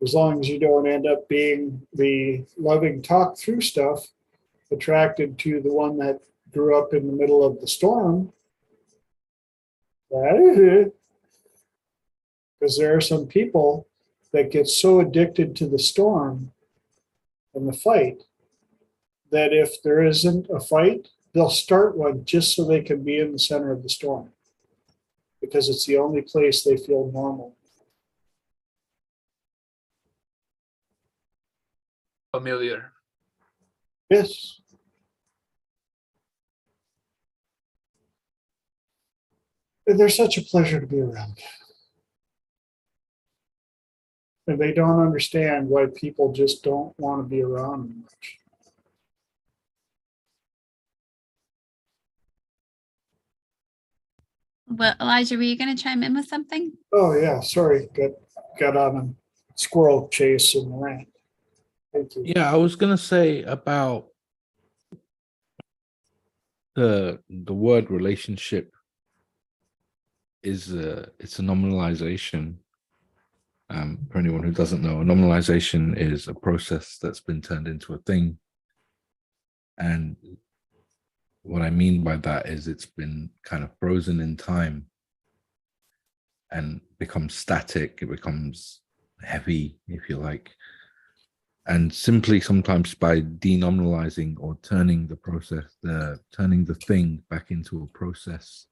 As long as you don't end up being the loving talk through stuff attracted to the one that grew up in the middle of the storm. Because there are some people that get so addicted to the storm and the fight that if there isn't a fight, they'll start one just so they can be in the center of the storm, because it's the only place they feel normal. Familiar. Yes. They're such a pleasure to be around. And they don't understand why people just don't want to be around them much. Well, Elijah, were you going to chime in with something? Oh yeah, sorry, got on a squirrel chase and rant. Thank you. Yeah, I was gonna say about the word relationship is it's a nominalization. For anyone who doesn't know, a nominalization is a process that's been turned into a thing. And what I mean by that is it's been kind of frozen in time and becomes static. It becomes heavy, if you like. And simply sometimes by denominalizing or turning the process, turning the thing back into a process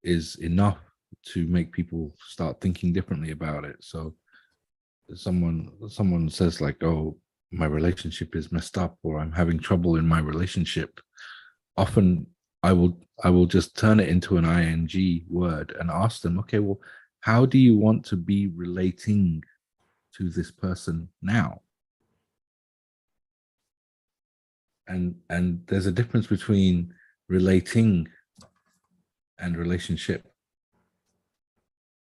is enough to make people start thinking differently about it. So someone says like, oh, my relationship is messed up, or I'm having trouble in my relationship. Often I will just turn it into an ing word and ask them, okay, well, how do you want to be relating to this person now? And there's a difference between relating and relationship.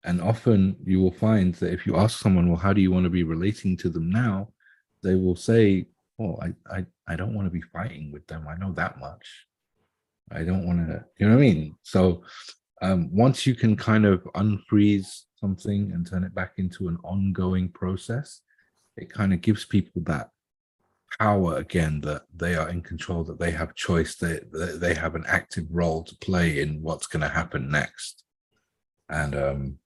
And often you will find that if you ask someone, well, how do you want to be relating to them now? They will say, oh, I don't want to be fighting with them. I know that much. I don't want to, you know what I mean? So once you can kind of unfreeze something and turn it back into an ongoing process, it kind of gives people that power again, that they are in control, that they have choice, they have an active role to play in what's going to happen next. And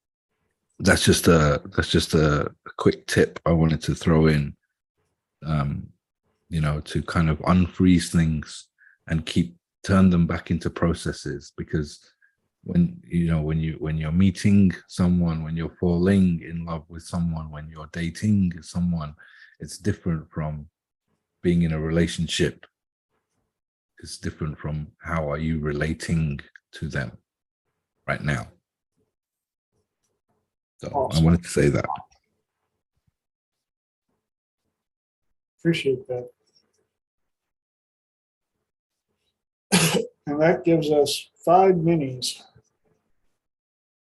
that's just a quick tip I wanted to throw in, to kind of unfreeze things and turn them back into processes. Because when you're meeting someone, when you're falling in love with someone, when you're dating someone, it's different from being in a relationship. It's different from how are you relating to them right now. So Awesome. I wanted to say that. Appreciate that. And that gives us 5 minis.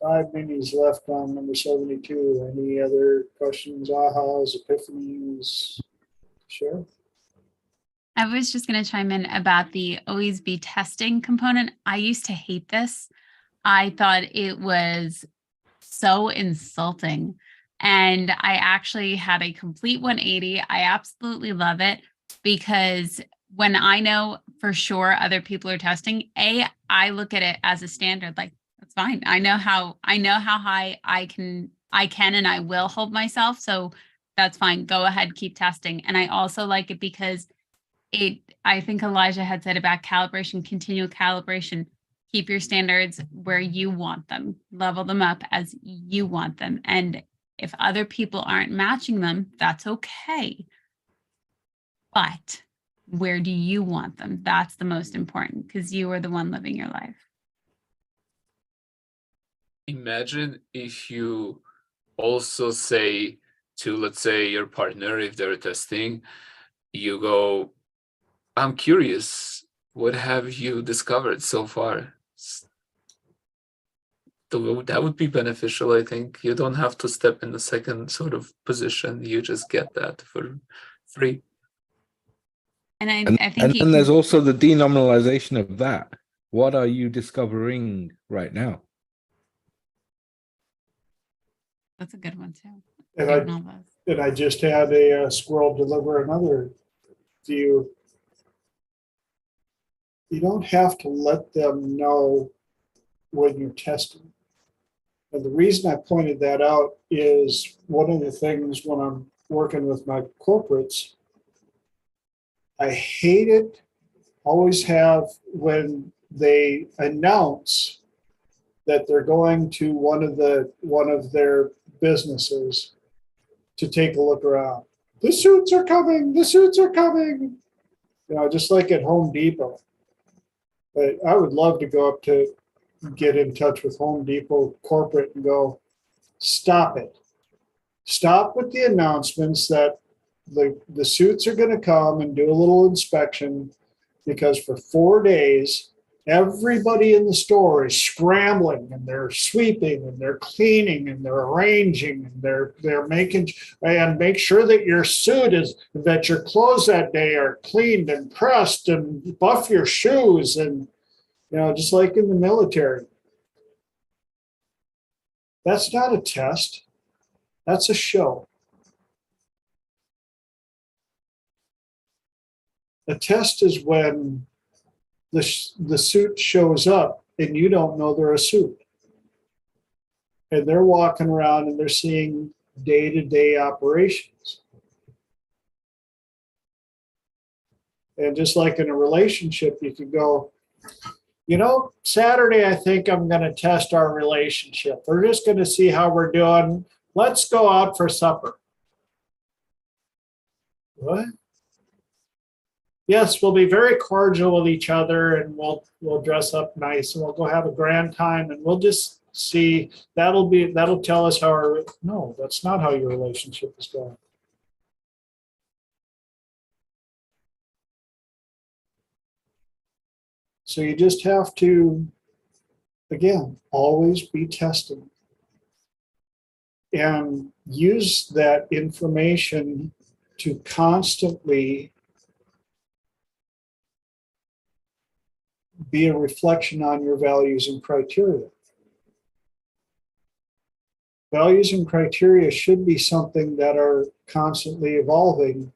5 minis left on number 72. Any other questions, ahas, epiphanies? Sure. I was just going to chime in about the always be testing component. I used to hate this. I thought it was so insulting. And I actually had a complete 180. I absolutely love it, because when I know for sure other people are testing, I look at it as a standard. Like, that's fine. I know how high I can and I will hold myself. So that's fine. Go ahead, keep testing. And I also like it because I think Elijah had said about calibration, continual calibration. Keep your standards where you want them, level them up as you want them. And if other people aren't matching them, that's okay. But where do you want them? That's the most important, because you are the one living your life. Imagine if you also say to, let's say, your partner, if they're testing, you go, I'm curious, what have you discovered so far? That would be beneficial, I think. You don't have to step in the second sort of position. You just get that for free. And I think And then there's also the denominalization of that. What are you discovering right now? that's a good one too. And I just had a squirrel deliver another view. You don't have to let them know when you're testing. And the reason I pointed that out is one of the things when I'm working with my corporates, I hate it, always have, when they announce that they're going to one of their businesses to take a look around. The suits are coming, the suits are coming. Just like at Home Depot. But I would love to go up to get in touch with Home Depot corporate and go, stop it. Stop with the announcements that the suits are going to come and do a little inspection, because for 4 days, everybody in the store is scrambling, and they're sweeping, and they're cleaning, and they're arranging, and they're making, and make sure that your that your clothes that day are cleaned and pressed, and buff your shoes, and just like in the military. That's not a test. That's a show. A test is when the suit shows up and you don't know they're a suit. And they're walking around and they're seeing day-to-day operations. And just like in a relationship, you could go, Saturday, I think I'm going to test our relationship. We're just going to see how we're doing. Let's go out for supper. What? Yes, we'll be very cordial with each other, and we'll dress up nice, and we'll go have a grand time, and we'll just see. That'll tell us how no, that's not how your relationship is going. So you just have to, again, always be testing and use that information to constantly be a reflection on your values and criteria. values and criteria should be something that are constantly evolving.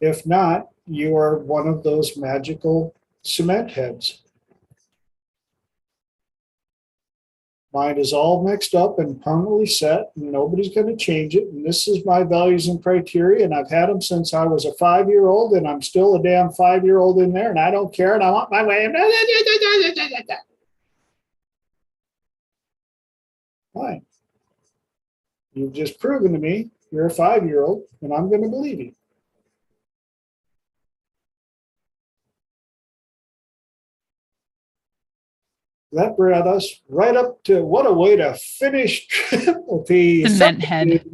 If not, you are one of those magical cement heads. Mine is all mixed up and permanently set, and nobody's going to change it. And this is my values and criteria, and I've had them since I was a 5-year-old, and I'm still a damn 5-year-old in there, and I don't care, and I want my way. Fine. You've just proven to me you're a 5-year-old, and I'm going to believe you. That brought us right up to what a way to finish Triple P. Cement head.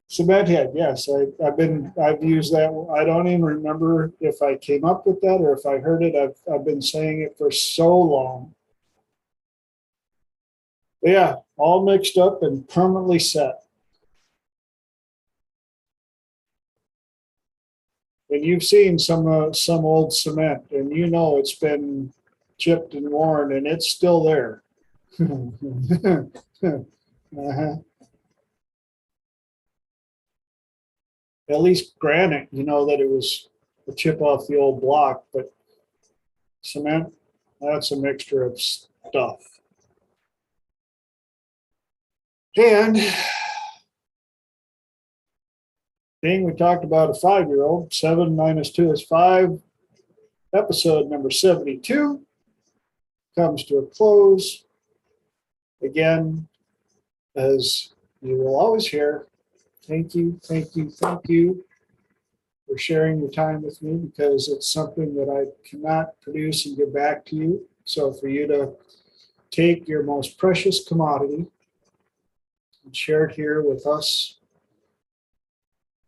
Cement head, yes. I've used that. I don't even remember if I came up with that or if I heard it. I've been saying it for so long. But yeah, all mixed up and permanently set. And you've seen some old cement, and you know it's been chipped and worn, and it's still there. Uh-huh. At least granite, you know that it was a chip off the old block, but cement, that's a mixture of stuff. And being we talked about a 5-year-old, 7 minus 2 is 5. Episode number 72 comes to a close. Again, as you will always hear, thank you for sharing your time with me, because it's something that I cannot produce and give back to you. So for you to take your most precious commodity and share it here with us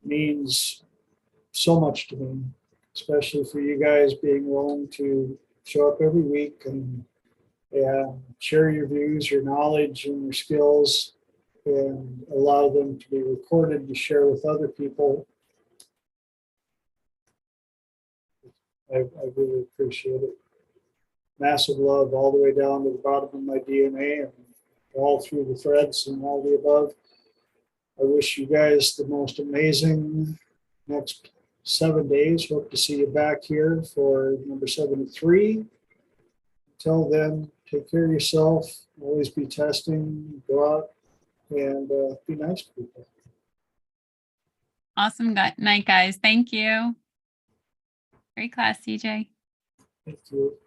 means so much to me, especially for you guys being willing to show up every week and share your views, your knowledge, and your skills, and allow them to be recorded to share with other people. I really appreciate it. Massive love all the way down to the bottom of my DNA and all through the threads and all the above. I wish you guys the most amazing next 7 days. Hope to see you back here for number 73. Until then, take care of yourself. Always be testing. Go out and be nice to people. Awesome night, guys. Thank you. Great class, CJ. Thank you.